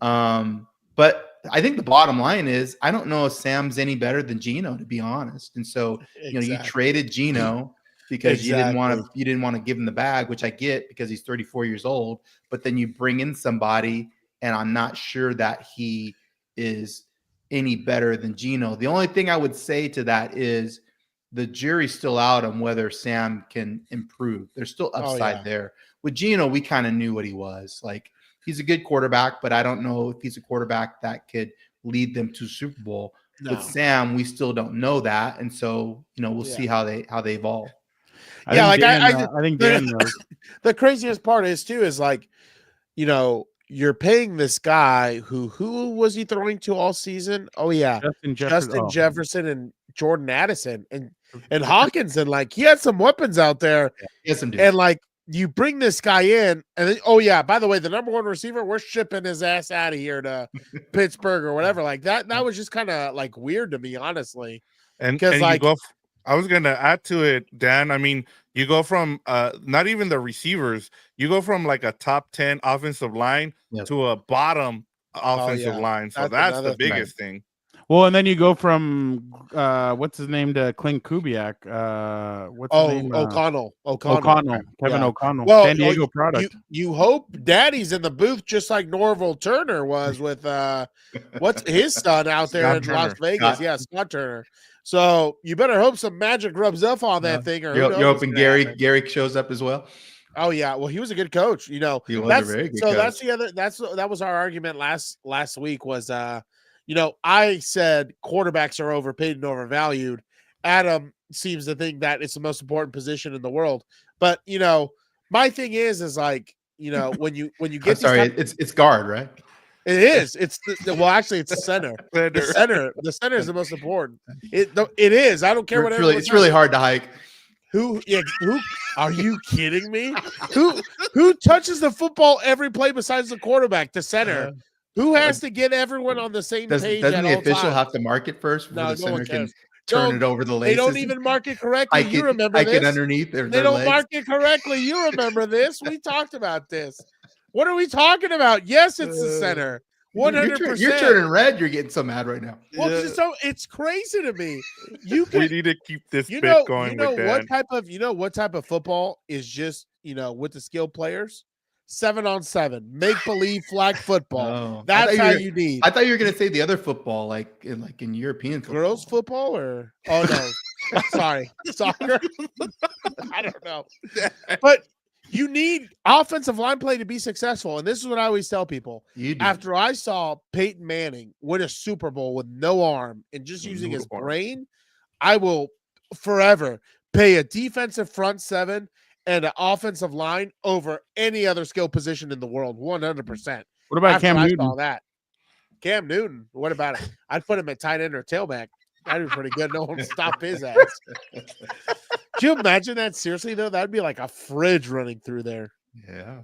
But I think the bottom line is I don't know if Sam's any better than Geno, to be honest. And so, you traded Geno because you didn't want to give him the bag, which I get because he's 34 years old. But then you bring in somebody, and I'm not sure that he is any better than Geno. The only thing I would say to that is the jury's still out on whether Sam can improve. There's still upside there. With Geno, we kind of knew what he was. Like, he's a good quarterback, but I don't know if he's a quarterback that could lead them to Super Bowl. No. With Sam, we still don't know that, and so we'll see how they evolve. I think Dan knows. The craziest part is like, you're paying this guy who was he throwing to all season? Oh yeah, Justin Jefferson and Jordan Addison and Hawkins, and like he had some weapons out there. Yes, indeed. And like you bring this guy in, and then, by the way, the number one receiver, we're shipping his ass out of here to Pittsburgh or whatever. Like that was just kind of like weird to me, honestly. And like I was gonna add to it, Dan. I mean, you go from not even the receivers, you go from like a top 10 offensive line to a bottom offensive line. So that's the biggest thing. Well, and then you go from what's his name to Clint Kubiak. What's his name? O'Connell. Kevin O'Connell. Well, San Diego product. You hope Daddy's in the booth just like Norville Turner was with what's his son out there in Las Vegas. Yeah, Scott Turner. So you better hope some magic rubs up on that thing. Or you're hoping Gary shows up as well. Oh yeah, well he was a good coach. He was a very good coach. That was our argument last week was I said quarterbacks are overpaid and overvalued. Adam seems to think that it's the most important position in the world. But my thing is like when you get it's guard, right? It is. It's actually it's the center. The center is the most important. It is. I don't care what. It's really hard to hike. Who are you kidding me? Who touches the football every play besides the quarterback? The center. Who has to get everyone on the same page? Doesn't the official have to mark it first before the center can turn it over the laces? They don't even mark it correctly. You remember this? I can underneath their They don't legs. mark it correctly. You remember this? We talked about this. What are we talking about? Yes, it's the center. 100%. You're turning red. You're getting so mad right now. Well, it's crazy to me. We need to keep this bit going. What type of football is just with the skilled players? 7-on-7, make believe flag football. That's how you need. I thought you were gonna say the other football, like in European football. Girls football, or no, sorry, soccer. I don't know, but you need offensive line play to be successful, and this is what I always tell people. After I saw Peyton Manning win a Super Bowl with no arm and just using his brain, I will forever pay a defensive front seven and an offensive line over any other skill position in the world, 100%. What about Cam Newton? I saw that. Cam Newton, what about it? I'd put him at tight end or tailback. That'd be pretty good. No one would stop his ass. Can you imagine that? Seriously, though? That'd be like a fridge running through there. Yeah.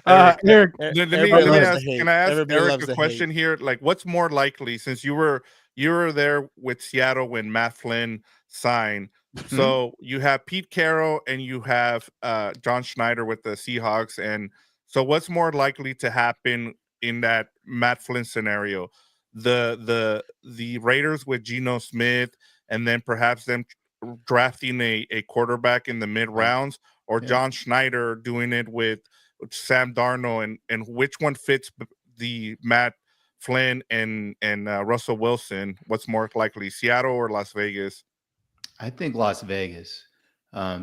Eric, can I ask Eric a question here? Like, what's more likely, since you were there with Seattle when Matt Flynn signed? So you have Pete Carroll and you have John Schneider with the Seahawks. And so what's more likely to happen in that Matt Flynn scenario? The Raiders with Geno Smith and then perhaps them drafting a quarterback in the mid rounds, or John Schneider doing it with Sam Darnold, and which one fits the Matt Flynn and Russell Wilson? What's more likely, Seattle or Las Vegas? I think Las Vegas,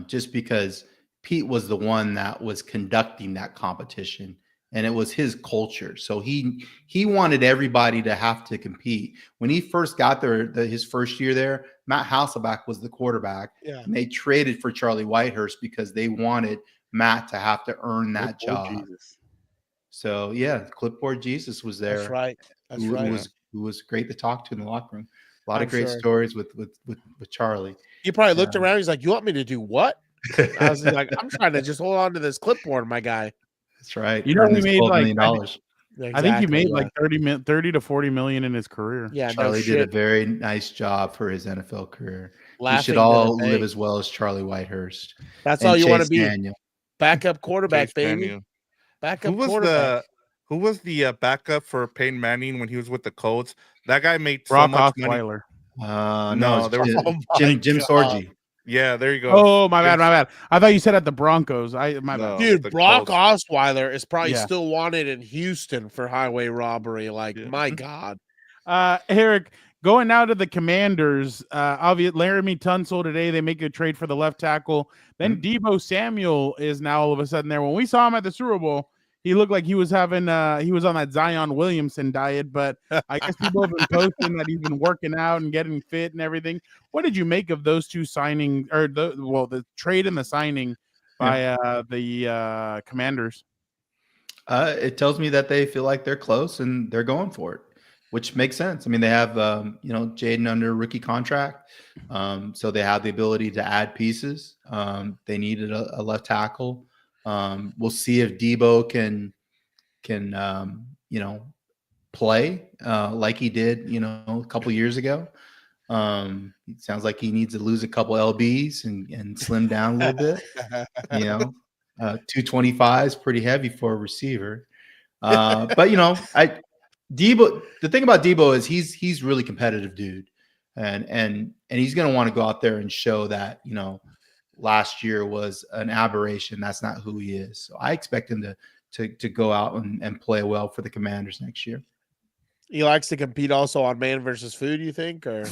just because Pete was the one that was conducting that competition, and it was his culture. So he wanted everybody to have to compete. When he first got there, his first year there, Matt Hasselbeck was the quarterback. Yeah. And they traded for Charlie Whitehurst because they wanted Matt to have to earn that job. Jesus. So yeah, Clipboard Jesus was there. That's right. Who was great to talk to in the locker room. A lot of great stories with Charlie. He probably looked around. He's like, "You want me to do what?" I was like, "I'm trying to just hold on to this clipboard, my guy." That's right. He made like $1 million. Exactly, I think he made like 30 to 40 million in his career. Yeah, Charlie did a very nice job for his NFL career. We should all live as well as Charlie Whitehurst. That's all you want to be. Backup quarterback, baby. Backup quarterback. who was the backup for Peyton Manning when he was with the Colts? That guy made so Brock much money. Osweiler. No, there was Jim Sorgi. Yeah, there you go. Oh, my bad. I thought you said at the Broncos. My bad. Dude, the Brock Colts. Osweiler is probably Yeah. still wanted in Houston for highway robbery. Like, my God. Eric, going now to the Commanders. Obviously, Laramie Tunsil today. They make a trade for the left tackle. Then Debo Samuel is now all of a sudden there. When we saw him at the Super Bowl, he looked like he was having he was on that Zion Williamson diet, but I guess people have been posting that he's been working out and getting fit and everything. What did you make of those two signing or the trade and the signing by the Commanders? It tells me that they feel like they're close and they're going for it, which makes sense. I mean, they have Jaden under rookie contract, so they have the ability to add pieces. They needed a left tackle. We'll see if Debo can play like he did a couple years ago. It sounds like he needs to lose a couple lbs and slim down a little bit. 225 is pretty heavy for a receiver. But Debo, the thing about Debo is he's really competitive dude, and he's going to want to go out there and show that last year was an aberration. That's not who he is. So I expect him to go out and play well for the Commanders next year. He likes to compete also on man versus food, you think? Or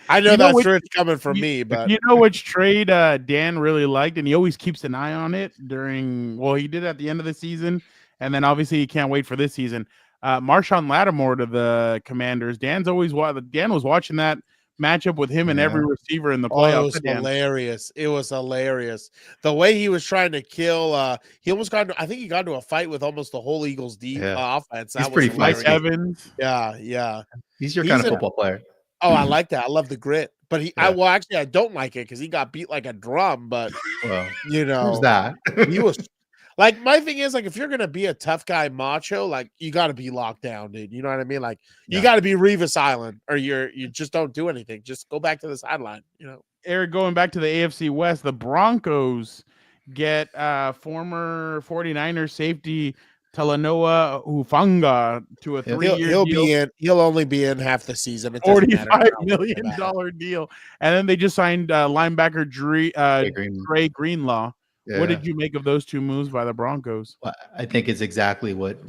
I know that's where it's coming from me, but you know which trade Dan really liked, and he always keeps an eye on it he did at the end of the season, and then obviously he can't wait for this season. Marshawn Lattimore to the Commanders. Dan was watching that matchup with him and every receiver in the playoffs. It was hilarious. It was hilarious. The way he was trying to kill, he almost got into a fight with almost the whole Eagles offense. He's pretty feisty. Evans. Yeah. He's your kind of football player. Oh, I like that. I love the grit. But I don't like it because he got beat like a drum. But who's that? He was like, my thing is, like, if you're gonna be a tough guy macho, like, you got to be locked down, dude. You know what I mean? Like, you got to be Revis Island, or you just don't do anything. Just go back to the sideline. Eric, going back to the AFC West, the Broncos get former 49ers safety Talanoa Hufanga to a 3-year deal. He'll only be in half the season. $45 million deal. And then they just signed linebacker Trey Greenlaw. Yeah. What did you make of those two moves by the Broncos? Well, I think it's exactly what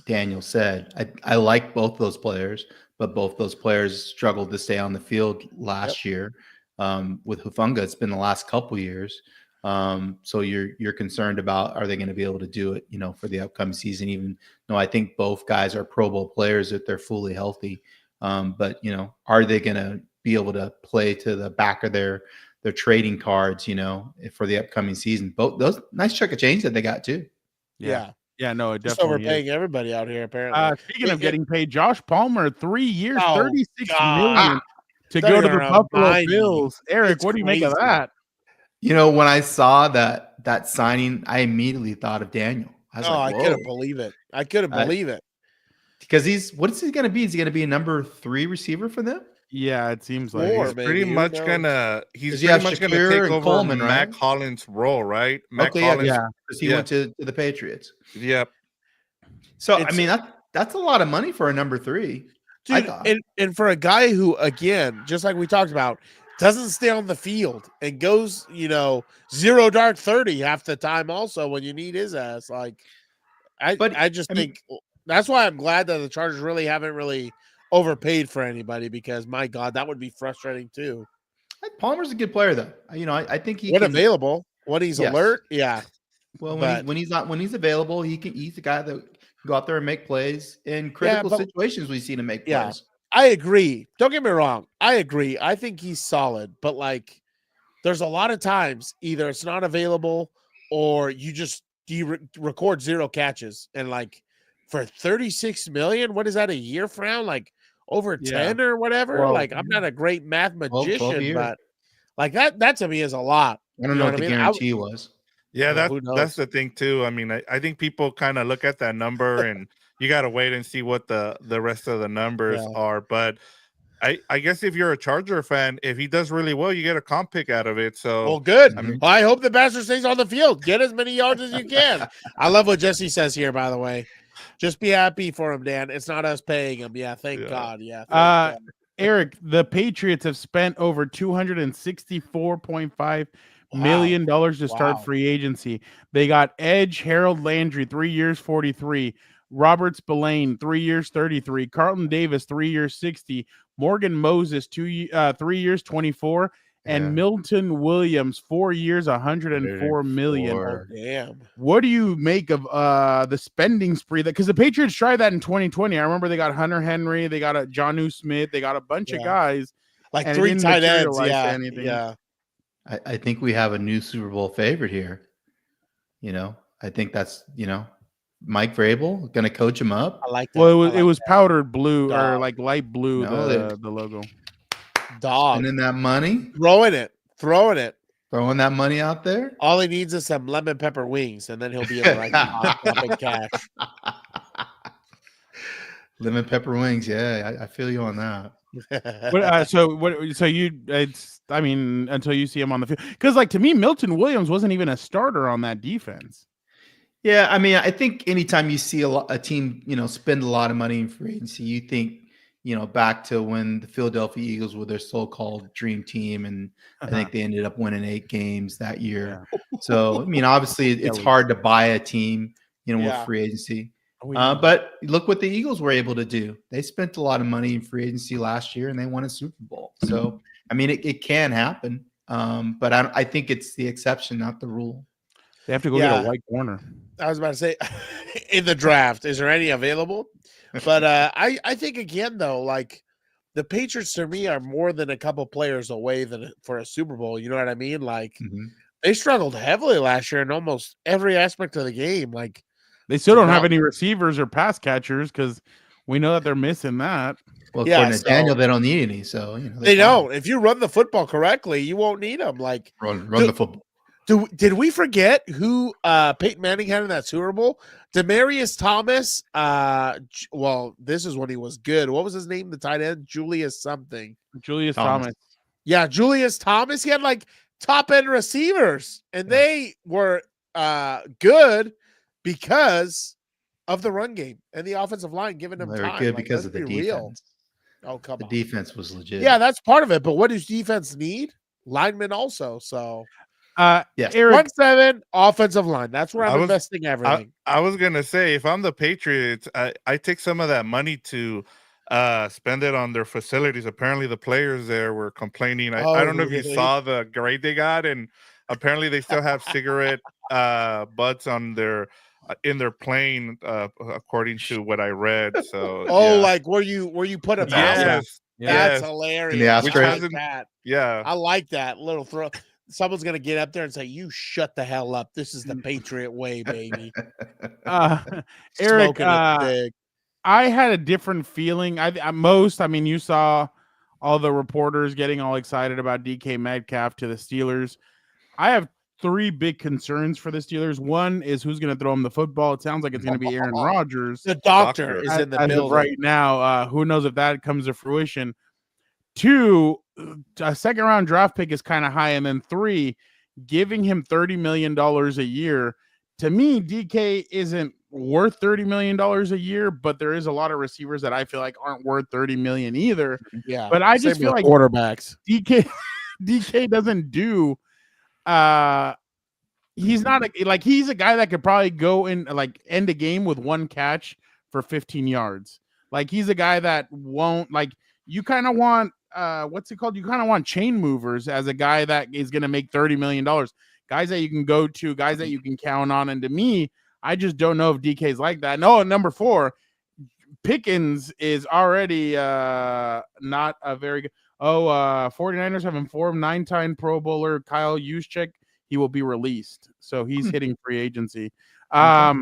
Daniel said. I like both those players, but both those players struggled to stay on the field last year. With Hufanga, it's been the last couple years. So you're concerned about, are they going to be able to do it, for the upcoming season? Even though I think both guys are Pro Bowl players if they're fully healthy. But are they going to be able to play to the back of their trading cards, for the upcoming season? Both those nice chunk of change that they got too. Yeah, no, it just definitely overpaying everybody out here. Apparently, speaking of getting paid, Josh Palmer, 3 years, $36 million to go to the Buffalo Bills. Eric, what do you make of that? When I saw that signing, I immediately thought of Daniel. I couldn't believe it. I couldn't believe it. Because what is he going to be? Is he going to be a number 3 receiver for them? Yeah, it seems like he's pretty much gonna take over Coleman, Mack Hollins' role, right? Mack Hollins, because he went to the Patriots. Yep. So I mean that's a lot of money for a number 3. Dude, and for a guy who, again, just like we talked about, doesn't stay on the field and goes, 0 dark 30 half the time also when you need his ass. Like, I think that's why I'm glad that the Chargers haven't really overpaid for anybody, because my God, that would be frustrating too. Palmer's a good player though. I think he when available, when he's alert. Yeah. Well, when he's available, he's the guy that can go out there and make plays in critical situations. We've seen him make plays. I agree. Don't get me wrong. I agree. I think he's solid, but like, there's a lot of times either it's not available or you record 0 catches, and like for $36 million, what is that a year frown? Like over 10 or whatever. Well, like, I'm not a great math magician, but like that to me is a lot. I don't know what the guarantee was. Yeah, that's the thing too. I mean, I think people kind of look at that number and you got to wait and see what the rest of the numbers are. But I guess if you're a Charger fan, if he does really well, you get a comp pick out of it. So Well, good. I mean, Well, I hope the bastard stays on the field. Get as many yards as you can. I love what Jesse says here, by the way. Just be happy for him, Dan. It's not us paying him. Yeah, thank God. Yeah. Thank God. Eric, the Patriots have spent over $264.5 million to start free agency. They got Edge, Harold Landry, 3 years, 43. Robert Spillane, 3 years, 33. Carlton Davis, 3 years, 60. Morgan Moses, 3 years, 24. And Milton Williams, 4 years, 104 million. Oh, damn. What do you make of the spending spree? That because the Patriots tried that in 2020. I remember they got Hunter Henry, they got a Geno Smith, they got a bunch of guys, like 3 tight ends. Yeah. I think we have a new Super Bowl favorite here. I think that's Mike Vrabel going to coach him up. I like that. Well, it was powdered blue or like light blue. No, the logo. Dog. Spending that money, throwing it, throwing that money out there. All he needs is some lemon pepper wings, and then he'll be able to like cash. Lemon pepper wings, yeah, I feel you on that. I mean, until you see him on the field, because like to me, Milton Williams wasn't even a starter on that defense. Yeah, I mean, I think anytime you see a team, spend a lot of money in free agency, you think, back to when the Philadelphia Eagles were their so-called dream team, and I think they ended up winning 8 games that year. Yeah. So, I mean, obviously, it's hard to buy a team, with free agency. But look what the Eagles were able to do. They spent a lot of money in free agency last year, and they won a Super Bowl. So, I mean, it can happen, but I think it's the exception, not the rule. They have to go get a white corner. I was about to say, in the draft, is there any available? But I think again though, like the Patriots to me are more than a couple players away for a Super Bowl. You know what I mean? Like they struggled heavily last year in almost every aspect of the game. Like they still don't have any receivers or pass catchers because we know that they're missing that. Well, according to Daniel, they don't need any. So they don't. If you run the football correctly, you won't need them. Like run the football. Did we forget who Peyton Manning had in that Super Bowl? Demaryius Thomas. Well, this is when he was good. What was his name? The tight end, Julius something. Julius Thomas. Yeah, Julius Thomas. He had like top end receivers, and they were good because of the run game and the offensive line giving them time. They were good because of the defense. Real. Oh, come on. The defense was legit. Yeah, that's part of it. But what does defense need? Linemen also. So. Yes. Eric, 1-7 offensive line. That's where I'm investing everything. I was gonna say, if I'm the Patriots, I take some of that money to spend it on their facilities. Apparently, the players there were complaining. I don't know if you saw the grade they got, and apparently they still have cigarette butts on in their plane, according to what I read. So, like where you put them? Yes. That's hilarious. In the ashtray. Yeah, I like that little throw. Someone's gonna get up there and say, "You shut the hell up. This is the Patriot way, baby." Eric, I had a different feeling. I mean, you saw all the reporters getting all excited about DK Metcalf to the Steelers. I have 3 big concerns for the Steelers. One is who's going to throw him the football. It sounds like it's going to be Aaron Rodgers. The doctor is in the building right now. Who knows if that comes to fruition? 2, a second-round draft pick is kind of high, and then 3, giving him $30 million a year. To me, DK isn't worth $30 million a year, but there is a lot of receivers that I feel like aren't worth $30 million either. Yeah, but I just feel like quarterbacks. DK doesn't do. He's not he's a guy that could probably go in end a game with 1 catch for 15 yards. Like he's a guy that won't you kind of want. What's it called? You kind of want chain movers as a guy that is going to make $30 million. Guys that you can go to, guys that you can count on. And to me, I just don't know if DK is like that. No, number 4, Pickens is already not a very good. 49ers have informed 9-time Pro Bowler Kyle Juszczyk he will be released. So he's hitting free agency. But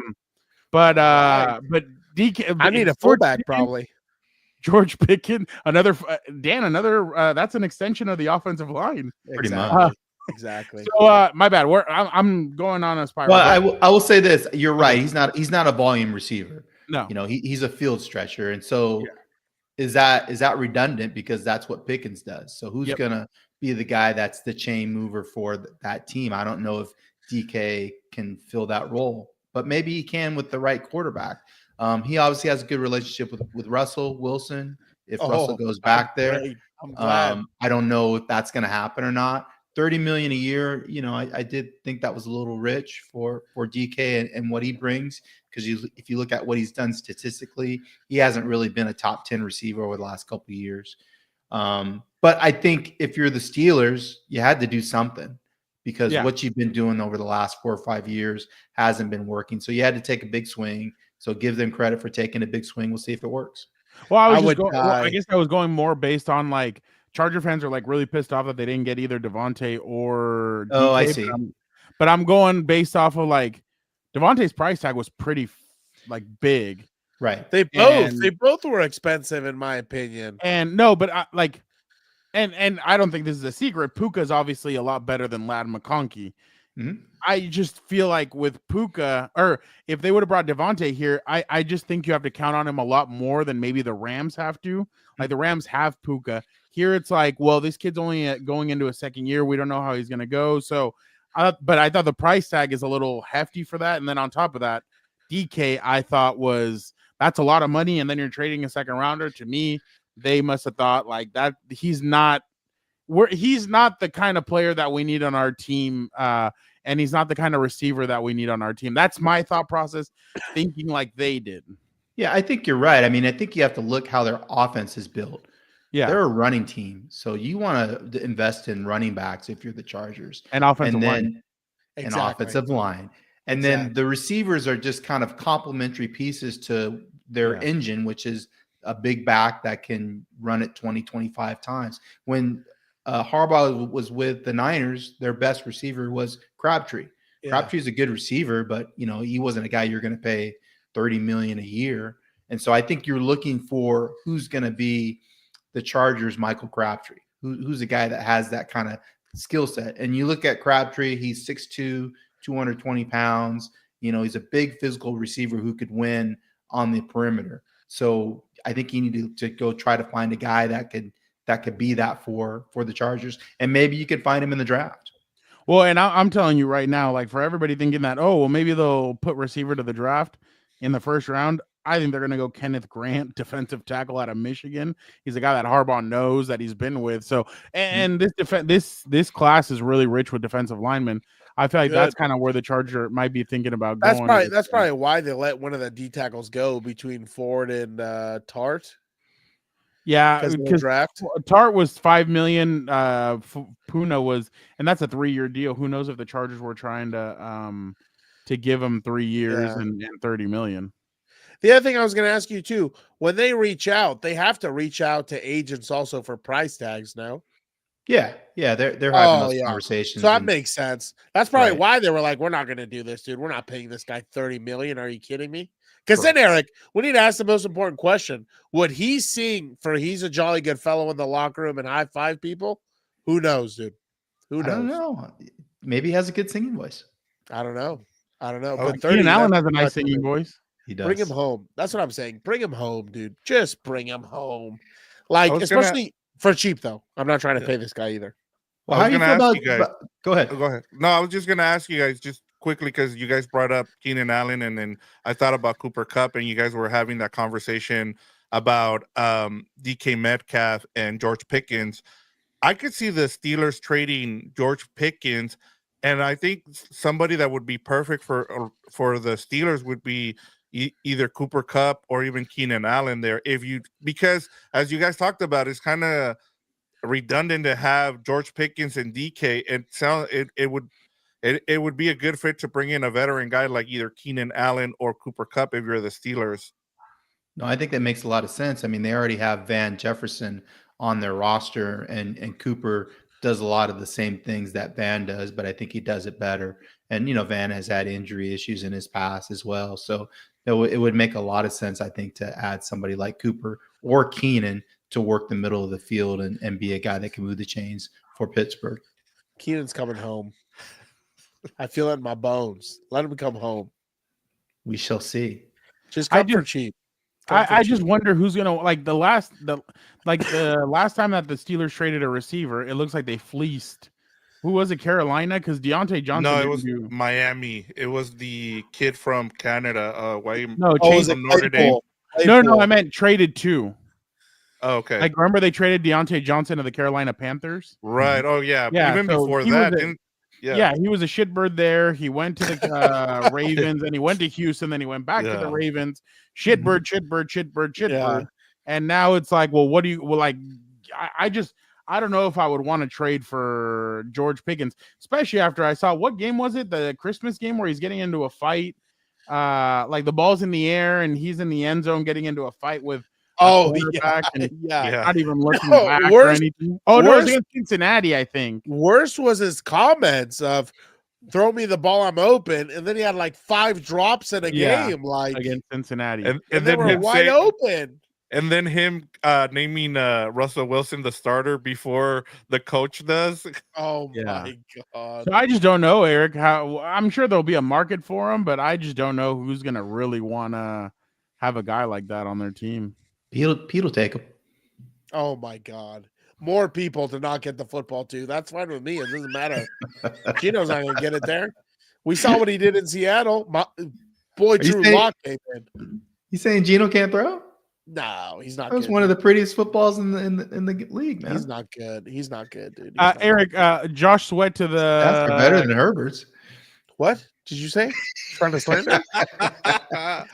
DK, I need a fullback probably. George Pickens, another that's an extension of the offensive line. Pretty much. Exactly. So my bad. I'm going on a spiral. Well, I will say this. You're right. He's not a volume receiver. No. He's a field stretcher, and so is that redundant because that's what Pickens does. So who's Yep. gonna be the guy that's the chain mover for that team? I don't know if DK can fill that role, but maybe he can with the right quarterback. He obviously has a good relationship with Russell Wilson. If Russell goes back there, great. I'm glad. I don't know if that's going to happen or not. 30 million a year, I did think that was a little rich for DK and what he brings, because if you look at what he's done statistically, he hasn't really been a top 10 receiver over the last couple of years. But I think if you're the Steelers, you had to do something, because what you've been doing over the last 4 or 5 years hasn't been working. So you had to take a big swing. So give them credit for taking a big swing. We'll see if it works. Well, I guess I was going more based on like Charger fans are like really pissed off that they didn't get either Davante or DK. Oh, I see. But I'm going based off of like Davante's price tag was pretty like big. Right. They both were expensive in my opinion. And no, but and I don't think this is a secret. Puka is obviously a lot better than Ladd McConkey. Mm-hmm. I just feel like with Puka, or if they would have brought Davante here, I just think you have to count on him a lot more than maybe the Rams have to. Like the Rams have Puka. Here it's like, well, this kid's only going into a second year. We don't know how he's going to go. So, but I thought the price tag is a little hefty for that. And then on top of that, DK, I thought that's a lot of money. And then you're trading a second rounder. To me, they must have thought like that. He's not the kind of player that we need on our team. And he's not the kind of receiver that we need on our team. That's my thought process, thinking like they did. Yeah, I think you're right. I mean, I think you have to look how their offense is built. Yeah, they're a running team, so you want to invest in running backs if you're the Chargers, and offensive line. And offensive line, and then the receivers are just kind of complementary pieces to their engine, which is a big back that can run it 20, 25 times. When Harbaugh was with the Niners, their best receiver was Crabtree. Yeah. Crabtree's a good receiver, but he wasn't a guy you're going to pay $30 million a year. And so I think you're looking for who's going to be the Chargers' Michael Crabtree, who's a guy that has that kind of skill set. And you look at Crabtree, he's 6'2", 220 pounds. He's a big physical receiver who could win on the perimeter. So I think you need to go try to find a guy that could be that for the Chargers. And maybe you could find him in the draft. Well, and I'm telling you right now, like for everybody thinking that, maybe they'll put receiver to the draft in the first round. I think they're going to go Kenneth Grant, defensive tackle out of Michigan. He's a guy that Harbaugh knows, that he's been with. So, and this class is really rich with defensive linemen. I feel like that's kind of where the Charger might be thinking about going. That's probably why they let one of the D tackles go between Ford and Tart. Yeah, because Tart was $5 million. Puna was, and that's a 3-year deal. Who knows if the Chargers were trying to give him 3 years and $30 million. The other thing I was going to ask you too, when they reach out, they have to reach out to agents also for price tags now. Yeah, they're having those conversations. So that makes sense. That's probably why they were like, "We're not going to do this, dude. We're not paying this guy $30 million. Are you kidding me?" Because then, Eric, we need to ask the most important question: what he's seeing he's a jolly good fellow in the locker room and high five people? Who knows, dude? Who knows? I don't know. Maybe he has a good singing voice. I don't know. But Keenan Allen has a nice singing voice. He does. Bring him home. That's what I'm saying. Bring him home, dude. Just bring him home. Like, especially for cheap, though. I'm not trying to pay this guy either. Well, how do you feel about you guys? Go ahead. Go ahead. No, I was just going to ask you guys just quickly because you guys brought up Keenan Allen, and then I thought about Cooper Kupp, and you guys were having that conversation about DK Metcalf and George Pickens. I could see the Steelers trading George Pickens, and I think somebody that would be perfect for the Steelers would be either Cooper Kupp or even Keenan Allen there. Because as you guys talked about, it's kind of redundant to have George Pickens and DK. It would be a good fit to bring in a veteran guy like either Keenan Allen or Cooper Kupp if you're the Steelers. No, I think that makes a lot of sense. I mean, they already have Van Jefferson on their roster, and Cooper does a lot of the same things that Van does, but I think he does it better. And, Van has had injury issues in his past as well. So it would make a lot of sense, I think, to add somebody like Cooper or Keenan to work the middle of the field and be a guy that can move the chains for Pittsburgh. Keenan's coming home. I feel it in my bones. Let him come home. We shall see. Just come for cheap. I just wonder who's gonna like the last time that the Steelers traded a receiver, it looks like they fleeced. Who was it? Carolina? Because Deontay Johnson. No, it didn't was do- Miami. It was the kid from Canada. No, was Chase it from Notre Dame. No, I meant traded too. Oh, okay. Like remember they traded Deontay Johnson to the Carolina Panthers? Right. Oh yeah. Yeah, Even so before he that, was didn't Yeah, he was a shitbird there. He went to the Ravens, and he went to Houston, then he went back to the Ravens. Shitbird. And now it's like, well, what do you like? I don't know if I would want to trade for George Pickens, especially after I saw what game was it? The Christmas game where he's getting into a fight. Like the ball's in the air and he's in the end zone getting into a fight with quarterback and not even looking back or anything. Oh, no, it was against Cincinnati, I think. Worse was his comments of throw me the ball, I'm open, and then he had like 5 drops in a game, like against Cincinnati. And they then were him wide open. And then him naming Russell Wilson the starter before the coach does. Oh my god! So I just don't know, Eric. How I'm sure there'll be a market for him, but I just don't know who's gonna really want to have a guy like that on their team. Pete will take him. Oh my god! More people to not get the football too. That's fine with me. It doesn't matter. Geno's not gonna get it there. We saw what he did in Seattle. Drew Lock came in. You saying Geno can't throw? No, he's not. That was good, one of the prettiest footballs in the league, man. He's not good. He's not good, dude. Eric, Josh Sweat to the. That's better than Herbert's. What did you say? Trying to slander?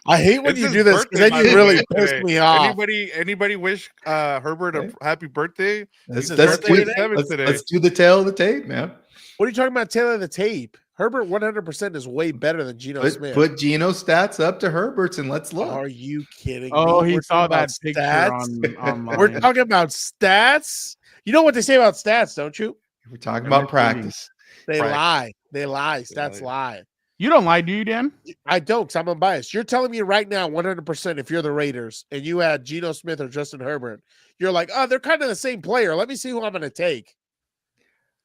I hate when It's you his do this because then birthday, you by the really way, piss today. me off. Anybody wish Herbert a happy birthday? Let's His do birthday is 7 today. let's do the tail of the tape, man. What are you talking about? Tail of the tape. Herbert 100% is way better than Geno Smith. Put Geno's stats up to Herbert's and let's look. Are you kidding Oh, me? he We're saw talking that about picture stats? online. We're talking about stats. You know what they say about stats, don't you? We're talking about practice. They lie. They lie. Stats lie. You don't lie, do you, Dan? I don't, because I'm unbiased. You're telling me right now, 100%, if you're the Raiders and you had Geno Smith or Justin Herbert, you're like, oh, they're kind of the same player. Let me see who I'm going to take.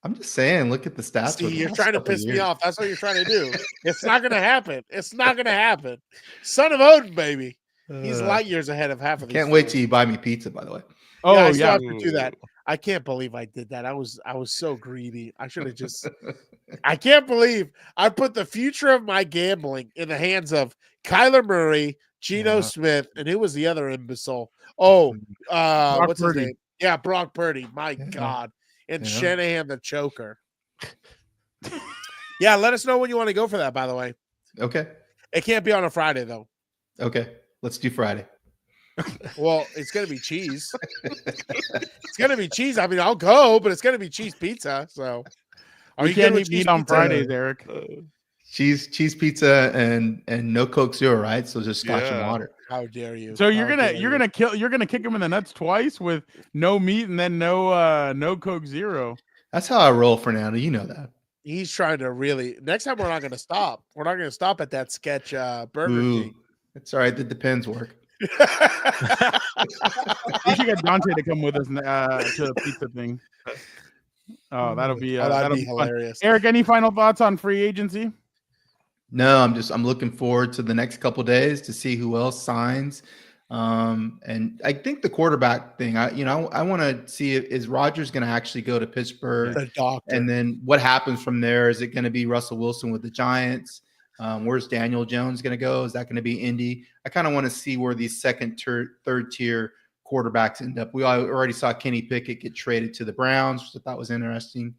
I'm just saying, look at the stats. See, you're trying to piss me off. That's what you're trying to do. It's not going to happen. It's not going to happen. Son of Odin, baby. He's light years ahead of half of these. Can't wait till you buy me pizza, by the way. Oh, I still have to do that. I can't believe I did that. I was so greedy. I should have just. I can't believe I put the future of my gambling in the hands of Kyler Murray, Geno Smith, and who was the other imbecile? Oh, what's Purdy. his name? Yeah, Brock Purdy. My God. And Shanahan the choker. Yeah, let us know when you want to go for that, by the way. Okay. It can't be on a Friday, though. Okay. Let's do Friday. Well, it's going to be cheese. It's going to be cheese. I mean, I'll go, but it's going to be cheese pizza. So, are We you can't good eat with cheese meat on pizza? Fridays, Eric. Cheese pizza and no Coke Zero, right? So just scotch and water. How dare you? So you're How dare gonna kick him in the nuts twice with no meat and then no Coke Zero. That's how I roll, Fernando. You know that. He's trying to really. Next time, we're not going to stop. We're not going to stop at that sketch Burger King. It's all right. The Depends work. We should get Dante to come with us to the pizza thing. Oh, that'll be that'd be fun. hilarious. Eric, any final thoughts on free agency? No, I'm looking forward to the next couple days to see who else signs. And I think the quarterback thing, I want to see is Rodgers going to actually go to Pittsburgh, The doctor. and then what happens from there? Is it going to be Russell Wilson with the Giants? Where's Daniel Jones going to go? Is that going to be Indy? I kind of want to see where these third tier quarterbacks end up. We already saw Kenny Pickett get traded to the Browns, which I thought was interesting.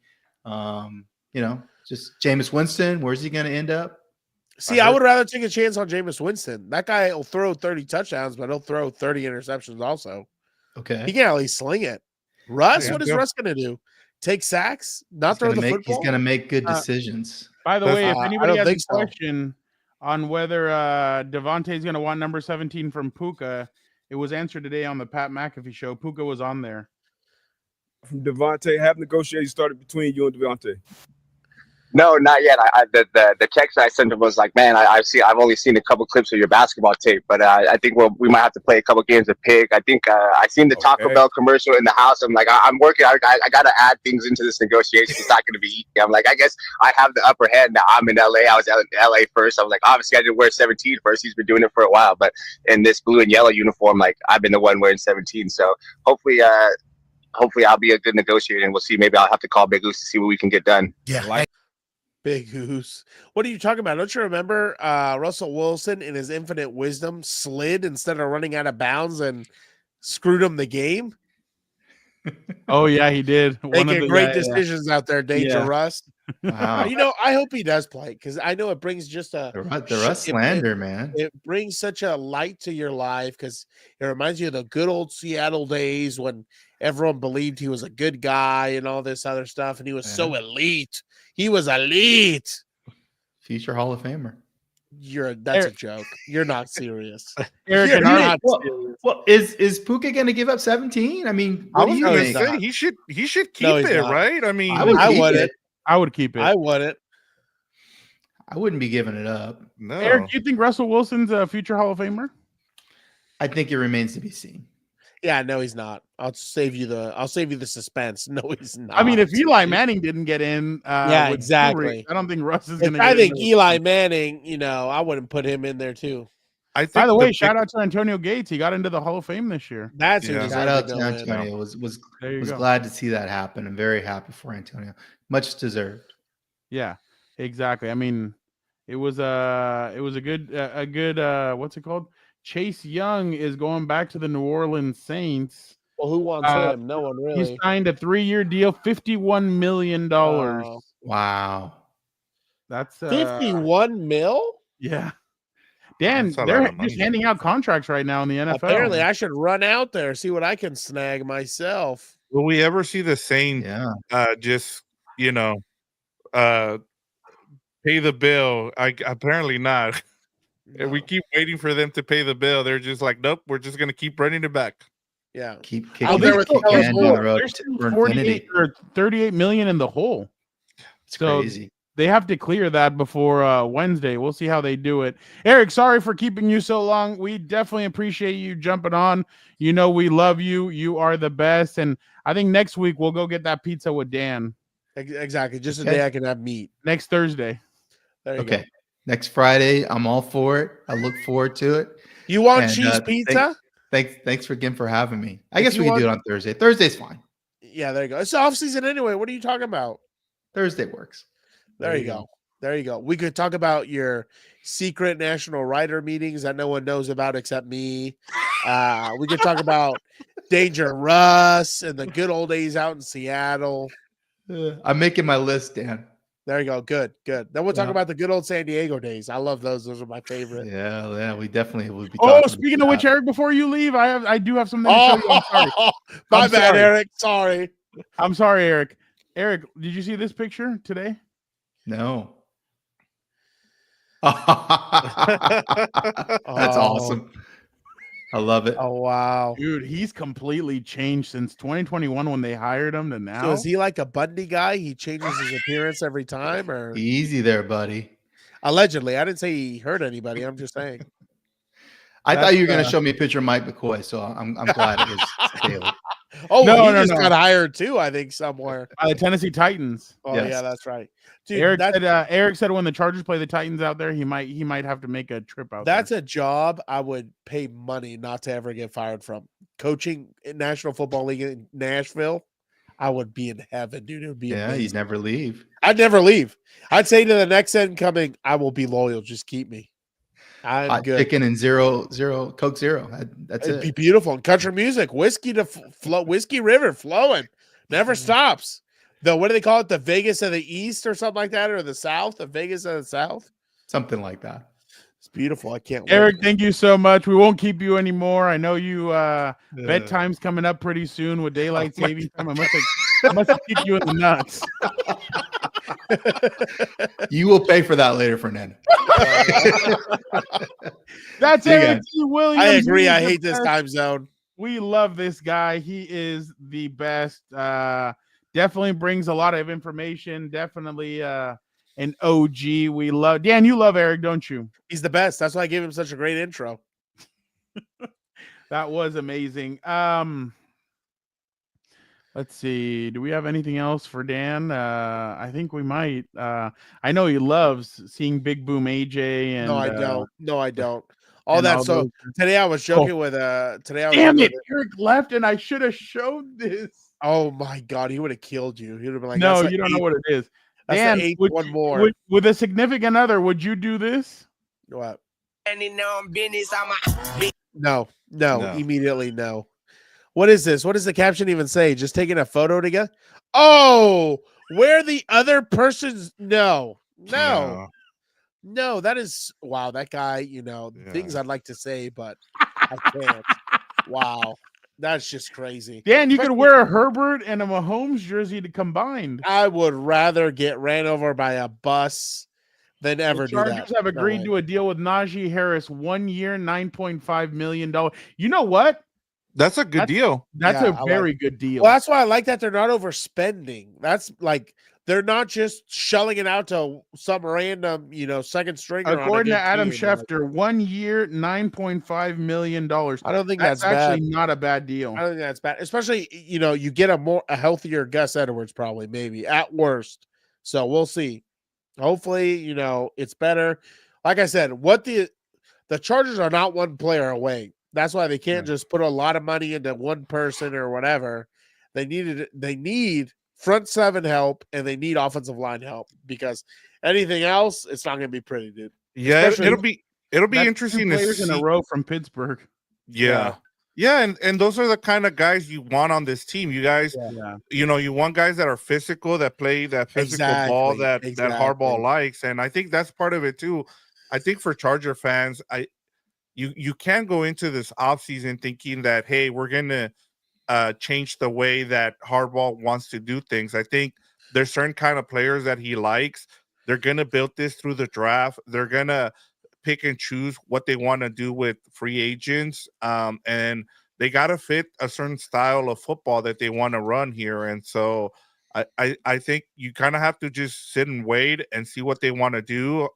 Just Jameis Winston, where's he going to end up? See, I would rather take a chance on Jameis Winston. That guy will throw 30 touchdowns, but he'll throw 30 interceptions also. Okay. He can at least sling it. Russ, what is Russ going to do? Take sacks? Not throw the football? He's going to make good decisions. By the way, if anybody has a so. question on whether Davante is going to want number 17 from Puka, it was answered today on the Pat McAfee show. Puka was on there. Davante, have negotiations started between you and Davante? No, not yet. The text I sent him was like, man, I've only seen a couple clips of your basketball tape, but I think we might have to play a couple games of Pig. I think I seen the Taco Bell commercial in the house. I'm like, I'm working. I got to add things into this negotiation. It's not going to be easy. I'm like, I guess I have the upper hand now. I'm in LA. I was in LA first. I was like, obviously I didn't wear 17 first. He's been doing it for a while, but in this blue and yellow uniform, like I've been the one wearing 17. So hopefully I'll be a good negotiator, and we'll see. Maybe I'll have to call Big Goose to see what we can get done. Yeah. Big Goose. What are you talking about? Don't you remember Russell Wilson in his infinite wisdom slid instead of running out of bounds and screwed him the game? Oh, yeah, he did. Making great decisions out there, Danger Yeah. Russ. Wow. You know, I hope he does play because I know it brings just The Russ slander, man. It brings such a light to your life because it reminds you of the good old Seattle days when everyone believed he was a good guy and all this other stuff, and he was so elite. He was elite. Future Hall of Famer. That's a joke. You're not serious. Eric, You're and not Well, is Puka going to give up 17? I mean, I what was do you gonna think? say he should keep No, he's it, not. right? I mean, I would keep wouldn't. it. I would keep it. I wouldn't. I wouldn't be giving it up. no. Eric, do you think Russell Wilson's a future Hall of Famer? I think it remains to be seen. Yeah, no, he's not. I'll save you the suspense. No, he's not. I mean, if Eli Manning didn't get in, Yeah, with exactly. Fury, I don't think Russ is going to. I think Eli Manning, I wouldn't put him in there too. I think By the way, shout out to Antonio Gates. He got into the Hall of Fame this year. That's who Yeah. deserved Shout out to to go in. Antonio. Was There you go. glad to see that happen. I'm very happy for Antonio. Much deserved. Yeah, exactly. I mean, it was a good what's it called? Chase Young is going back to the New Orleans Saints. Well, who wants him? No one really. He signed a 3-year deal, $51 million. Wow. That's 51 mil? Yeah. Dan, That's a lot they're of money. just handing out contracts right now in the NFL. Apparently, I should run out there, see what I can snag myself. Will we ever see the Saints just pay the bill? Apparently not. No. We keep waiting for them to pay the bill. They're just like, nope, we're just gonna keep running it back. Yeah. Keep I'll kicking be the with can you. down the road They're to sitting for 48 infinity. or 38 million in the hole. It's So crazy. they have to clear that before Wednesday. We'll see how they do it. Eric, sorry for keeping you so long. We definitely appreciate you jumping on. You know we love you. You are the best. And I think next week we'll go get that pizza with Dan. Exactly. Just a Okay. day I can have meat. Next Thursday. There you Okay. go. Next Friday, I'm all for it. I look forward to it. You want And, cheese pizza? Thanks again for having me. I If guess you we can do it want- on Thursday. Thursday's fine. Yeah, there you go. It's off season anyway. What are you talking about? Thursday works. There you go. There you go. We could talk about your secret national writer meetings that no one knows about except me. We could talk about Danger Russ and the good old days out in Seattle. I'm making my list, Dan. There you go. Good, good. Then we'll talk Yeah. about the good old San Diego days. I love those. Those are my favorite. Yeah, we definitely will be. Oh, talking speaking about of which, that. Eric, before you leave, I do have something to show you. I'm sorry. My I'm bad, sorry. Eric. Sorry. I'm sorry, Eric. Eric, did you see this picture today? No. That's awesome. I love it. Oh wow, dude, he's completely changed since 2021 when they hired him to now. So is he like a Bundy guy? He changes his appearance every time, or Easy there, buddy. allegedly? I didn't say he hurt anybody. I'm just saying. I thought you were going That's, to show me a picture of Mike McCoy, so I'm glad it was Taylor. Oh, No, he no, just no. got hired too. I think somewhere. The Tennessee Titans. Oh Yes. yeah, that's right. Dude, Eric said when the Chargers play the Titans out there, he might have to make a trip out. that's a job I would pay money not to ever get fired from. Coaching in National Football League in Nashville, I would be in heaven, dude. It would be Yeah, amazing. you'd never leave. I'd never leave. I'd say to the next incoming, I will be loyal. Just keep me. I'm Hot good. chicken and zero Coke Zero. That's It'd be it. beautiful. And country music, whiskey to flow, whiskey river flowing, never stops. The what do they call it? The Vegas of the East or something like that, or the South? The Vegas of the South. Something like that. It's beautiful. I can't wait. Eric, thank you so much. We won't keep you anymore. I know you bedtime's coming up pretty soon with daylight saving time. I must have kicked you in the nuts. You will pay for that later, Fernando. That's See you Eric guys. T. Williams. I agree. He is I the hate this best. time zone. We love this guy. He is the best. Definitely brings a lot of information. Definitely an OG. We love Dan. You love Eric, don't you? He's the best. That's why I gave him such a great intro. That was amazing. Let's see. Do we have anything else for Dan? I think we might. I know he loves seeing Big Boom AJ. And No, I don't. No, I don't. All and that. all So those- today I was joking with today I was Damn joking it! Eric left, and I should have showed this. Oh my god, he would have killed you. He would have been like, No, "That's the you don't know eighth- what it is. That's Dan, the eighth would one you- more." with a significant other, would you do this? What? No. No, No. immediately no. What is this? What does the caption even say? Just taking a photo together? Oh, where the other person's no. That is wow, that guy, things I'd like to say, but I can't. Wow. That's just crazy. Dan, you could wear a Herbert and a Mahomes jersey to combined. I would rather get ran over by a bus than ever The do that. Chargers have No agreed way. to a deal with Najee Harris, 1 year, $9.5 million. You know what? That's a good deal. That's Yeah, a I like- very good deal. Well, that's why I like that they're not overspending. That's like they're not just shelling it out to some random, second stringer. on a According to good Adam team. Schefter, 1 year, $9.5 million. I don't think That's that's actually bad. not a bad deal. I don't think that's bad, especially you get a healthier Gus Edwards probably maybe at worst. So we'll see. Hopefully, it's better. Like I said, what the Chargers are not one player away. That's why they can't just put a lot of money into one person or whatever. They need front seven help and they need offensive line help because anything else, it's not going to be pretty, dude. Yeah, Especially- it'll be That's interesting two to players see. in a row from Pittsburgh. Yeah. And those are the kind of guys you want on this team. You guys, Yeah. you want guys that are physical, that play that physical ball that Harbaugh likes, and I think that's part of it too. I think for Charger fans, you can go into this offseason thinking that, hey, we're gonna change the way that Harbaugh wants to do things. I think there's certain kind of players that he likes. They're gonna build this through the draft. They're gonna pick and choose what they want to do with free agents, and they got to fit a certain style of football that they want to run here. And so I think you kind of have to just sit and wait and see what they want to do.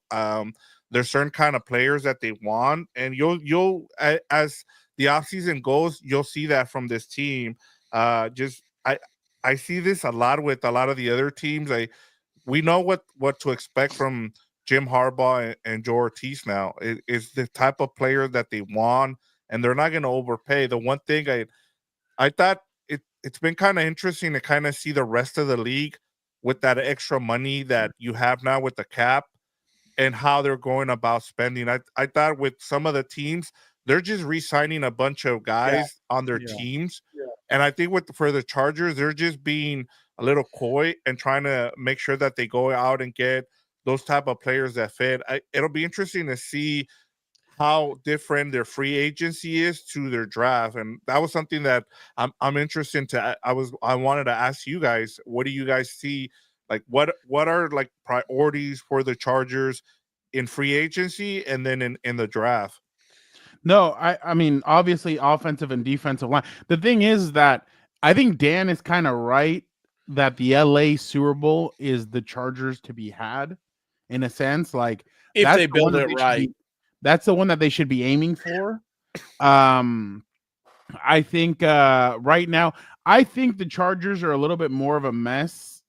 There's certain kind of players that they want, and you'll as the offseason goes, you'll see that from this team. I see this a lot with a lot of the other teams. We know what to expect from Jim Harbaugh and Joe Ortiz now. It's the type of player that they want, and they're not going to overpay. The one thing I thought it's been kind of interesting to kind of see the rest of the league with that extra money that you have now with the cap and how they're going about spending. I thought with some of the teams, they're just re-signing a bunch of guys on their teams. Yeah. And I think for the Chargers, they're just being a little coy and trying to make sure that they go out and get those type of players that fit. It'll be interesting to see how different their free agency is to their draft, and that was something that I'm interested to. I wanted to ask you guys, what do you guys see? Like, what are like priorities for the Chargers in free agency and then in the draft? No, I mean, obviously offensive and defensive line. The thing is that I think Dan is kind of right that the LA Super Bowl is the Chargers to be had in a sense. Like, if they build it right, that's the one that they should be aiming for. I think right now, I think the Chargers are a little bit more of a mess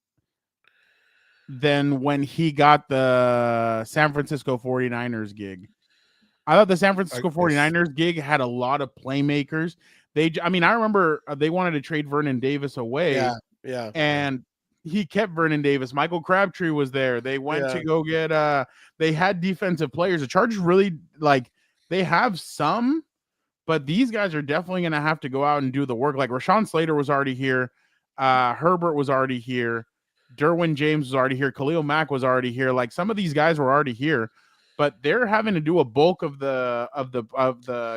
than when he got the San Francisco 49ers gig. I thought the San Francisco 49ers gig had a lot of playmakers. I remember they wanted to trade Vernon Davis away. Yeah. And he kept Vernon Davis. Michael Crabtree was there. They went to go get they had defensive players. The Chargers really they have some, but these guys are definitely going to have to go out and do the work. Like Rashawn Slater was already here. Herbert was already here. Derwin James was already here. Khalil Mack was already here. Like some of these guys were already here, but they're having to do a bulk of the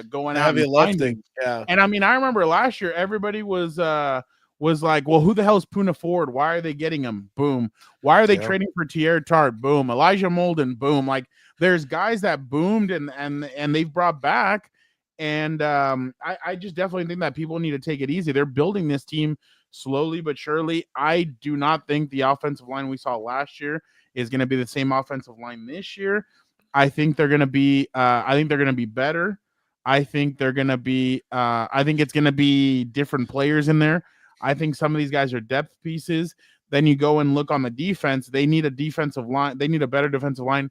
going out heavy and lifting. Yeah. And I mean, I remember last year everybody was like, well, who the hell is Puna Ford? Why are they getting him? Boom. Why are they trading for Tierra Tart? Boom. Elijah Molden? Boom. Like there's guys that boomed and they've brought back. And I just definitely think that people need to take it easy. They're building this team slowly but surely. I do not think the offensive line we saw last year is going to be the same offensive line this year. I think they're going to be. I think they're going to be better. I think they're going to be. I think it's going to be different players in there. I think some of these guys are depth pieces. Then you go and look on the defense. They need a defensive line. They need a better defensive line.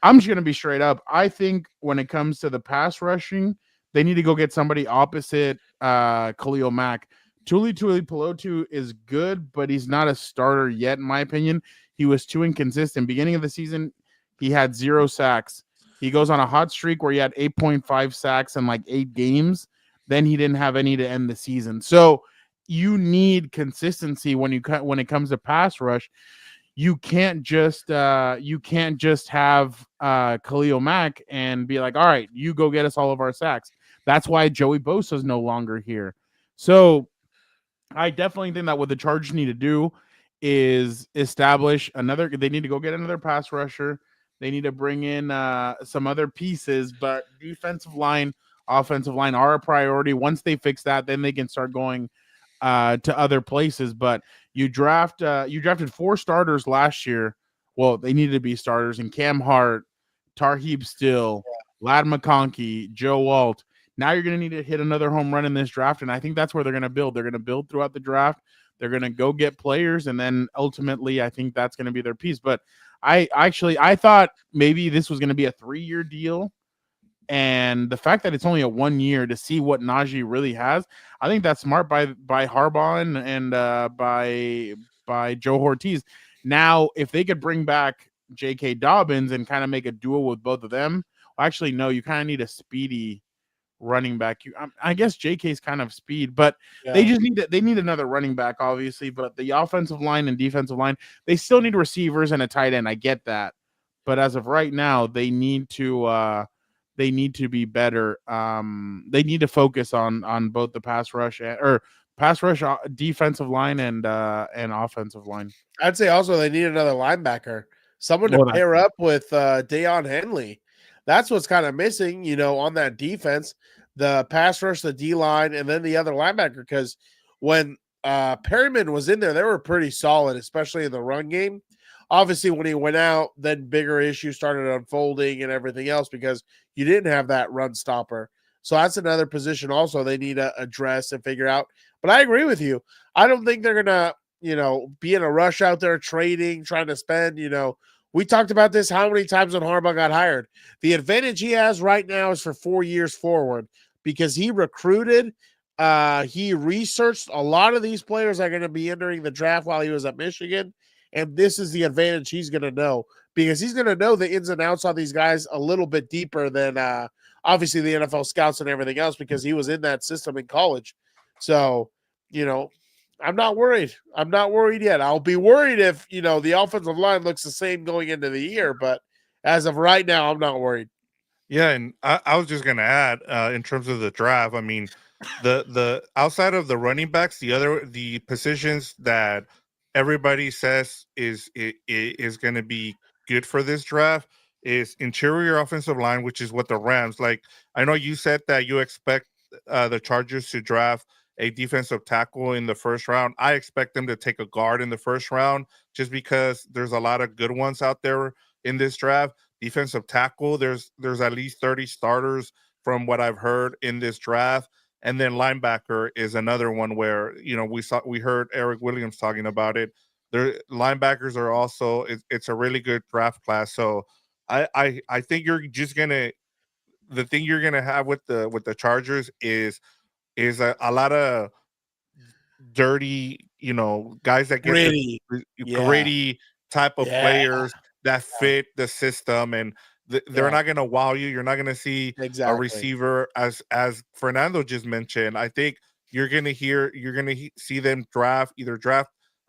I'm just going to be straight up. I think when it comes to the pass rushing, they need to go get somebody opposite Khalil Mack. Tuli Pelotu is good, but he's not a starter yet, in my opinion. He was too inconsistent. Beginning of the season, he had 0 sacks. He goes on a hot streak where he had 8.5 sacks in like 8 games. Then he didn't have any to end the season. So you need consistency when it comes to pass rush. You can't just have Khalil Mack and be like, all right, you go get us all of our sacks. That's why Joey Bosa is no longer here. So I definitely think that what the Chargers need to do is establish another. They need to go get another pass rusher. They need to bring in some other pieces, but defensive line, offensive line are a priority. Once they fix that, then they can start going to other places. But you drafted 4 starters last year. Well, they needed to be starters in Cam Hart, Tarheeb Still, Ladd McConkey, Joe Alt. Now you're going to need to hit another home run in this draft, and I think that's where they're going to build. They're going to build throughout the draft. They're going to go get players, and then ultimately I think that's going to be their piece. But I thought maybe this was going to be a 3-year deal, and the fact that it's only a 1 year to see what Najee really has, I think that's smart by Harbaugh and by Joe Ortiz. Now, if they could bring back J.K. Dobbins and kind of make a duel with both of them, well, actually, no, you kind of need a speedy running back. I guess JK's kind of speed, but they just need another running back, obviously. But the offensive line and defensive line, they still need receivers and a tight end. I get that, but as of right now, they need to be better. They need to focus on both the pass rush, defensive line and offensive line. I'd say also they need another linebacker, someone to pair up with Deion Henley. That's what's kind of missing, on that defense, the pass rush, the D-line, and then the other linebacker. Because when Perryman was in there, they were pretty solid, especially in the run game. Obviously, when he went out, then bigger issues started unfolding and everything else because you didn't have that run stopper. So that's another position also they need to address and figure out. But I agree with you. I don't think they're going to, be in a rush out there trading, trying to spend, We talked about this how many times when Harbaugh got hired. The advantage he has right now is for 4 years forward because he recruited, he researched a lot of these players are going to be entering the draft while he was at Michigan, and this is the advantage he's going to know because he's going to know the ins and outs on these guys a little bit deeper than obviously the NFL scouts and everything else because he was in that system in college. So, I'm not worried. I'm not worried yet. I'll be worried if, the offensive line looks the same going into the year. But as of right now, I'm not worried. Yeah, and I was just going to add in terms of the draft, I mean, the outside of the running backs, the positions that everybody says is going to be good for this draft is interior offensive line, which is what the Rams like. I know you said that you expect the Chargers to draft a defensive tackle in the first round. I expect them to take a guard in the first round just because there's a lot of good ones out there in this draft. Defensive tackle, there's at least 30 starters from what I've heard in this draft. And then linebacker is another one where, we heard Eric Williams talking about it. Their linebackers are also, it's a really good draft class. So I think you're just the thing you're gonna have with the Chargers is a lot of dirty, guys that get gritty type of players that fit the system, and they're not going to wow you. You're not going to see a receiver as Fernando just mentioned. I think you're going to see them draft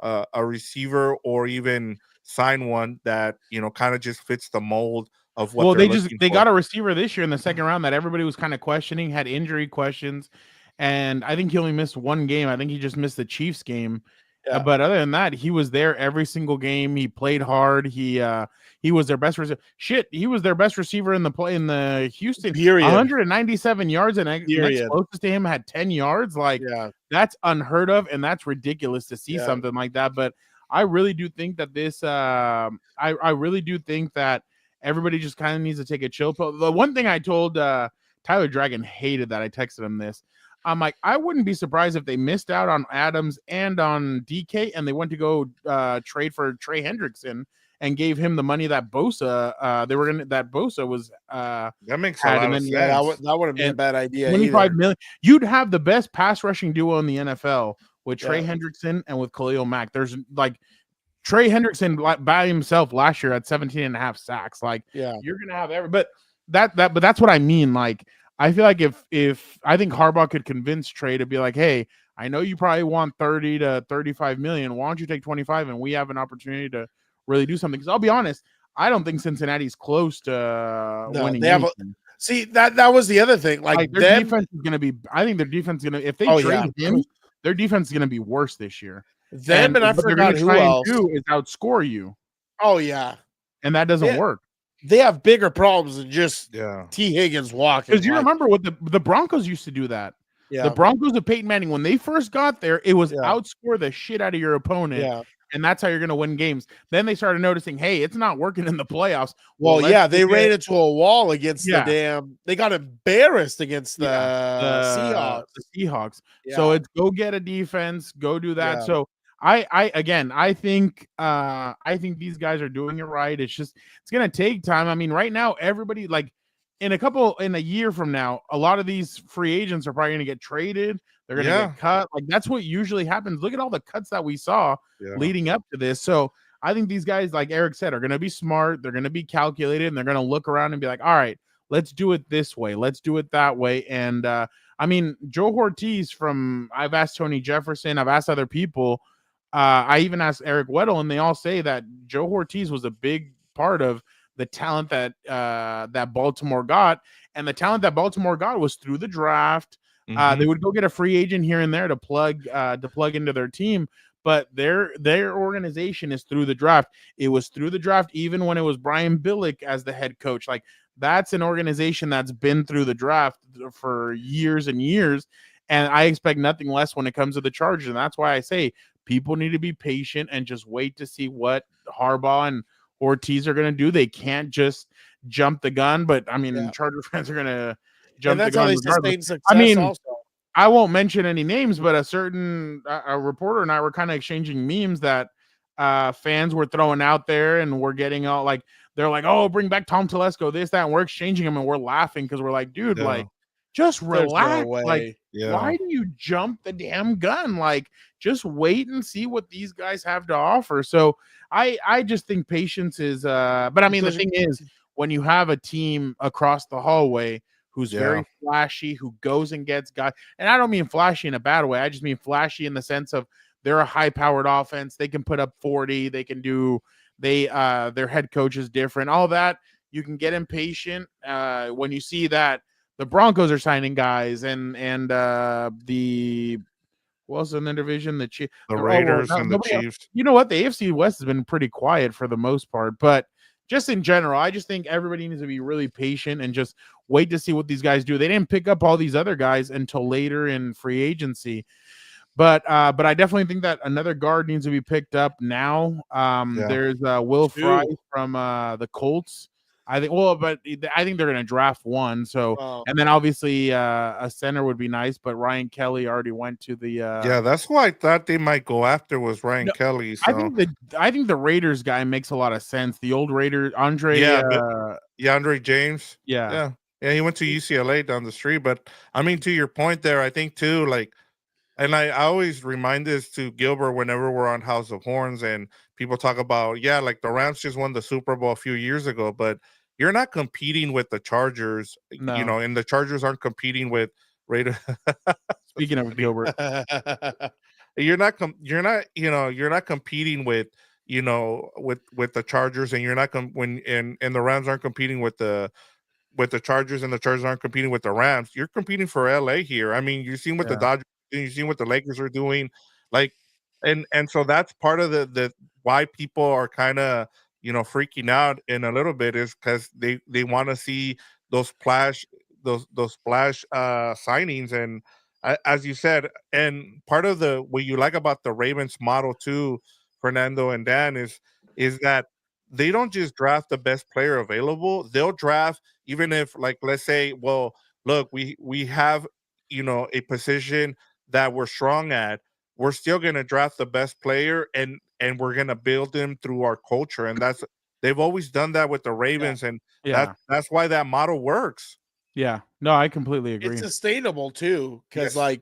a receiver or even sign one that kind of just fits the mold of what. Well, they got a receiver this year in the second round that everybody was kind of questioning, had injury questions. And I think he only missed one game. I think he just missed the Chiefs game. Yeah. But other than that, he was there every single game. He played hard. He was their best receiver. He was their best receiver in the Houston. Period. 197 yards, and next closest to him had 10 yards. That's unheard of, and that's ridiculous to see something like that. But I really do think that this. I really do think that everybody just kind of needs to take a chill pill. The one thing I told Tyler Dragon hated that I texted him this. I'm like, I wouldn't be surprised if they missed out on Adams and on DK, and they went to go trade for Trey Hendrickson and gave him the money that Bosa they were gonna that Bosa was that makes a lot of sense. Yeah, that wouldn't be a bad idea. 25 million. You'd have the best pass rushing duo in the NFL with Trey Yeah. Hendrickson and with Khalil Mack. There's like Trey Hendrickson by himself last year at 17 and a half sacks. Like, Yeah. you're gonna have but that's what I mean. Like, I feel like if I think Harbaugh could convince Trey to be like, hey, I know you probably want 30 to 35 million. Why don't you take 25 and we have an opportunity to really do something? Because I'll be honest, I don't think Cincinnati's close to winning. They have see that was the other thing. Like their defense is gonna be. I think their defense is gonna. If they trade him, their defense is gonna be worse this year. Them and I what they're forgot gonna who try and else. do is outscore you. Oh yeah, and that doesn't work. They have bigger problems than just T. Higgins walking. Because you remember what the Broncos used to do that. Yeah. The Broncos of Peyton Manning, when they first got there, it was outscore the shit out of your opponent. Yeah. And that's how you're going to win games. Then they started noticing, hey, it's not working in the playoffs. Well, they ran into a wall against the damn. They got embarrassed against the Seahawks. The Seahawks. Yeah. So it's go get a defense, go do that. Yeah. So I think these guys are doing it right. It's going to take time. I mean, right now, everybody, like, in a year from now, a lot of these free agents are probably going to get traded. They're going to get cut. Like, that's what usually happens. Look at all the cuts that we saw leading up to this. So I think these guys, like Eric said, are going to be smart. They're going to be calculated, and they're going to look around and be like, all right, let's do it this way. Let's do it that way. And I mean, Joe Ortiz I've asked Tony Jefferson, I've asked other people. I even asked Eric Weddle, and they all say that Joe Ortiz was a big part of the talent that that Baltimore got, and the talent that Baltimore got was through the draft. They would go get a free agent here and there to plug into their team, but their organization is through the draft. It was through the draft even when it was Brian Billick as the head coach. Like, that's an organization that's been through the draft for years and years, and I expect nothing less when it comes to the Chargers. And that's why I say people need to be patient and just wait to see what Harbaugh and Ortiz are going to do. They can't just jump the gun, but I mean, Charger fans are going to jump the gun. I mean, also. I won't mention any names, but a certain a reporter and I were kind of exchanging memes that fans were throwing out there, and we're getting all like, they're like, oh, bring back Tom Telesco, this, that, and we're exchanging them, and we're laughing because we're like, dude, like, just relax. Like, why do you jump the damn gun? Like, just wait and see what these guys have to offer. So I just think patience is but I mean, the thing is, when you have a team across the hallway who's very flashy, who goes and gets guys, and I don't mean flashy in a bad way, I just mean flashy in the sense of they're a high-powered offense, they can put up 40, they can do their head coach is different, all that. You can get impatient when you see that the Broncos are signing guys, and the who else in the division? The Chiefs, the Raiders, and the Chiefs. You know what? The AFC West has been pretty quiet for the most part, but just in general, I just think everybody needs to be really patient and just wait to see what these guys do. They didn't pick up all these other guys until later in free agency, but I definitely think that another guard needs to be picked up now. There's Will Fry from the Colts. I think they're going to draft one. So, and then obviously a center would be nice, but Ryan Kelly already went to the. That's who I thought they might go after was Ryan Kelly. So. I think the Raiders guy makes a lot of sense. The old Raider Andre. Andre James. Yeah. He went to UCLA down the street. But I mean, to your point there, I think too, like, and I always remind this to Gilbert whenever we're on House of Horns and people talk about, like the Rams just won the Super Bowl a few years ago, but you're not competing with the Chargers, and the Chargers aren't competing with Raiders. Speaking of Gilbert, you're not competing with, with the Chargers, and you're not and the Rams aren't competing with the Chargers, and the Chargers aren't competing with the Rams. You're competing for LA here. I mean, you've seen what the Dodgers, you've seen what the Lakers are doing, like, and so that's part of the why people are kind of freaking out in a little bit is because they want to see those splash signings, and as you said, and part of what you like about the Ravens model too, Fernando and Dan, is that they don't just draft the best player available. They'll draft even if, like, let's say, well, look, we have a position that we're strong at. We're still gonna draft the best player, and we're gonna build them through our culture, and they've always done that with the Ravens, and that's why that model works. Yeah, no, I completely agree. It's sustainable too, because Yes. like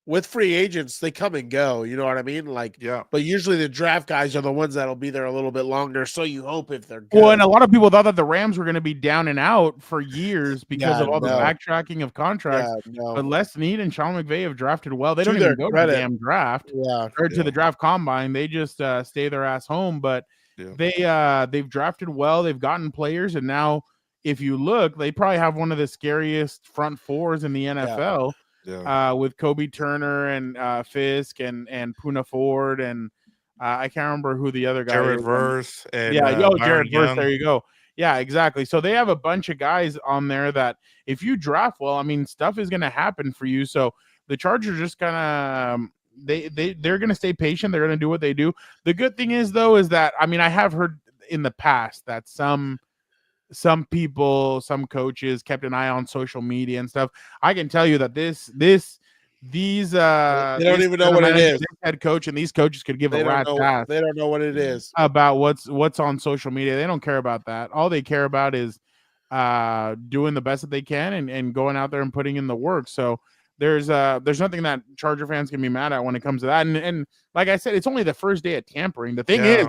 with free agents, they come and go. You know what I mean? Like, but usually the draft guys are the ones that'll be there a little bit longer. So you hope if they're good. Well, and a lot of people thought that the Rams were going to be down and out for years because Yeah, of all the no. backtracking of contracts. Yeah, no. But Les Snead and Sean McVay have drafted well. They To don't even their go to credit. the damn draft or to the draft combine. They just stay their ass home. But they've drafted well. They've gotten players, and now if you look, they probably have one of the scariest front fours in the NFL. With Kobe Turner and Fisk and Puna Ford and I can't remember who the other guy Jared is. Verse and Jared Byron Verse. Young. There you go. Yeah, exactly. So they have a bunch of guys on there that if you draft well, I mean, stuff is going to happen for you. So the Chargers just kind of they're going to stay patient. They're going to do what they do. The good thing is though is that I mean I have heard in the past that some people, some coaches kept an eye on social media and stuff. I can tell you that these they don't even know what it is. Head coach and these coaches could give a rat's ass. They don't know what it is about what's on social media. They don't care about that. All they care about is doing the best that they can and going out there and putting in the work. So there's nothing that Charger fans can be mad at when it comes to that. And like I said, it's only the first day at tampering. The thing is,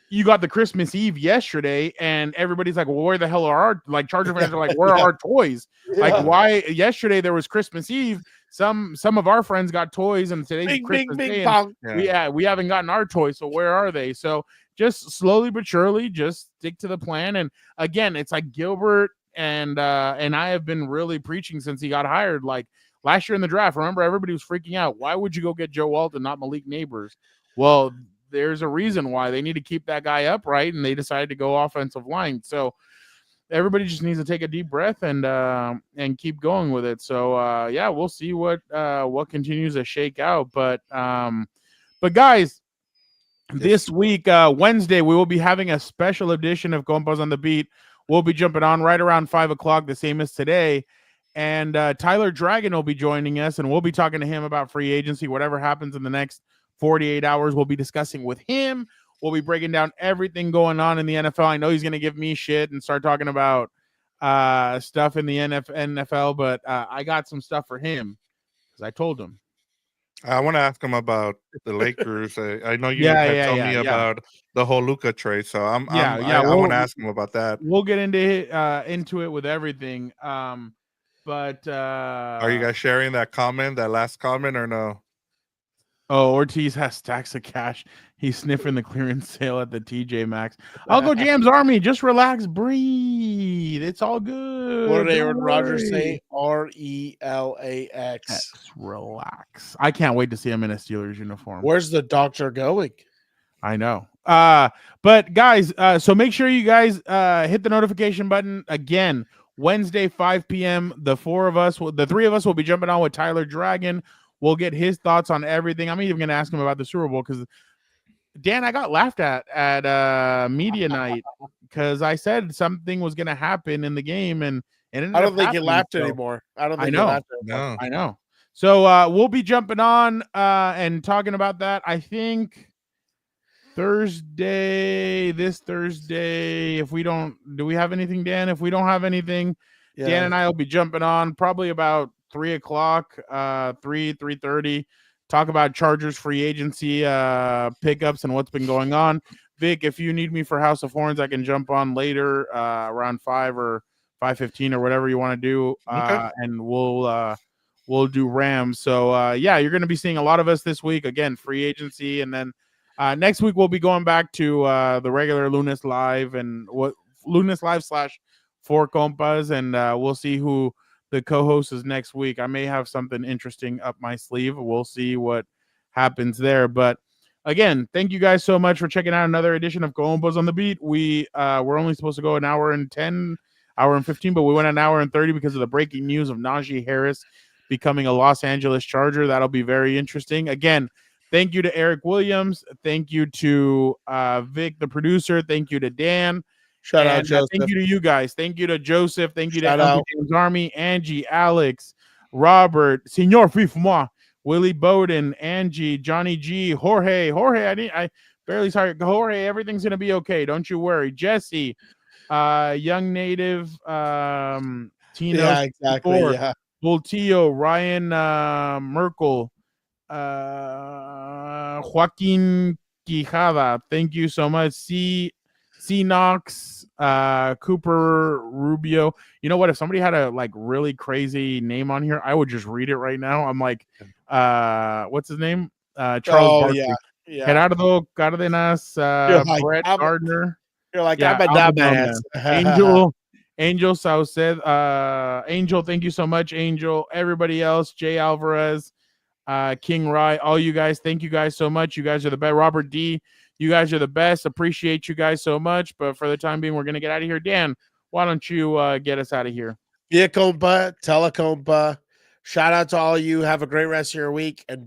you got the Christmas Eve yesterday, and everybody's like, well, where the hell are our Charger fans are like, where are our toys? Like, why yesterday there was Christmas Eve? Some of our friends got toys, and today's Christmas Day. And we haven't gotten our toys, so where are they? So just slowly but surely, just stick to the plan. And again, it's like Gilbert and I have been really preaching since he got hired. Like last year in the draft, remember everybody was freaking out. Why would you go get Joe Alt and not Malik Neighbors? Well, there's a reason why. They need to keep that guy upright, and they decided to go offensive line. So everybody just needs to take a deep breath and keep going with it. So yeah, we'll see what continues to shake out. But guys, this week, Wednesday, we will be having a special edition of Compas on the Beat. We'll be jumping on right around 5:00, the same as today. And Tyler Dragon will be joining us, and we'll be talking to him about free agency, whatever happens in the next 48 hours. We'll be discussing with him. We'll be breaking down everything going on in the NFL. I know he's going to give me shit and start talking about stuff in the NFL, but I got some stuff for him because I told him. I want to ask him about the Lakers. I know you had told me about the whole Luka trade, so I want to ask him about that. We'll get into it with everything. But are you guys sharing that last comment, or no? Oh, Ortiz has stacks of cash. He's sniffing the clearance sale at the TJ Maxx. I'll go Jams Army. Just relax, breathe. It's all good. What did Aaron Rodgers say? RELAX. Relax. I can't wait to see him in a Steelers uniform. Where's the doctor going? I know. But guys, so make sure you guys hit the notification button again. Wednesday, 5 p.m. The three of us will be jumping on with Tyler Dragon. We'll get his thoughts on everything. I'm even going to ask him about the Super Bowl because, Dan, I got laughed at media night because I said something was going to happen in the game, and I don't think he laughed anymore. I don't think he laughed anymore. I know. So we'll be jumping on and talking about that. I think this Thursday, if we don't, do we have anything, Dan? If we don't have anything, Dan and I will be jumping on probably about 3:00, 3:30, talk about Chargers free agency pickups and what's been going on. Vic, if you need me for House of Horns, I can jump on later around 5 or 5:15 or whatever you want to do, and we'll do Rams. So yeah, you're going to be seeing a lot of us this week. Again, free agency, and then next week we'll be going back to the regular Lunes Live and Lunes Live / 4 Compas, and we'll see who the co-host is next week. I may have something interesting up my sleeve. We'll see what happens there. But again, thank you guys so much for checking out another edition of Compas on the Beat. We're only supposed to go an hour and 15, but we went an hour and 30 because of the breaking news of Najee Harris becoming a Los Angeles Charger. That'll be very interesting. Again, Thank you to Eric Williams. Thank you to Vic, the producer. Thank you to Dan. Shout out, Joseph. Thank you to you guys. Thank you to Joseph. Thank you Shout to Uncle out. James Army, Angie, Alex, Robert, Senor Fifmoi, Willie Bowden, Angie, Johnny G, Jorge. I barely saw it. Jorge, everything's gonna be okay. Don't you worry. Jesse, Young Native, Tino, Yeah, exactly. Yeah. Voltio, Ryan Merkel, Joaquin Quijada. Thank you so much. C Knox, Cooper Rubio. You know what? If somebody had a like really crazy name on here, I would just read it right now. I'm like, what's his name? Charles Barkley. Yeah. Gerardo Cardenas, like, Brett Gardner. You're like, Yeah, I'm a dumbass. Angel Sauced, Angel, thank you so much, Angel. Everybody else, Jay Alvarez, King Rye, all you guys, thank you guys so much. You guys are the best. Robert D, you guys are the best. Appreciate you guys so much. But for the time being, we're gonna get out of here. Dan, why don't you get us out of here? Yeah, compa, telecompa. Shout out to all of you. Have a great rest of your week, and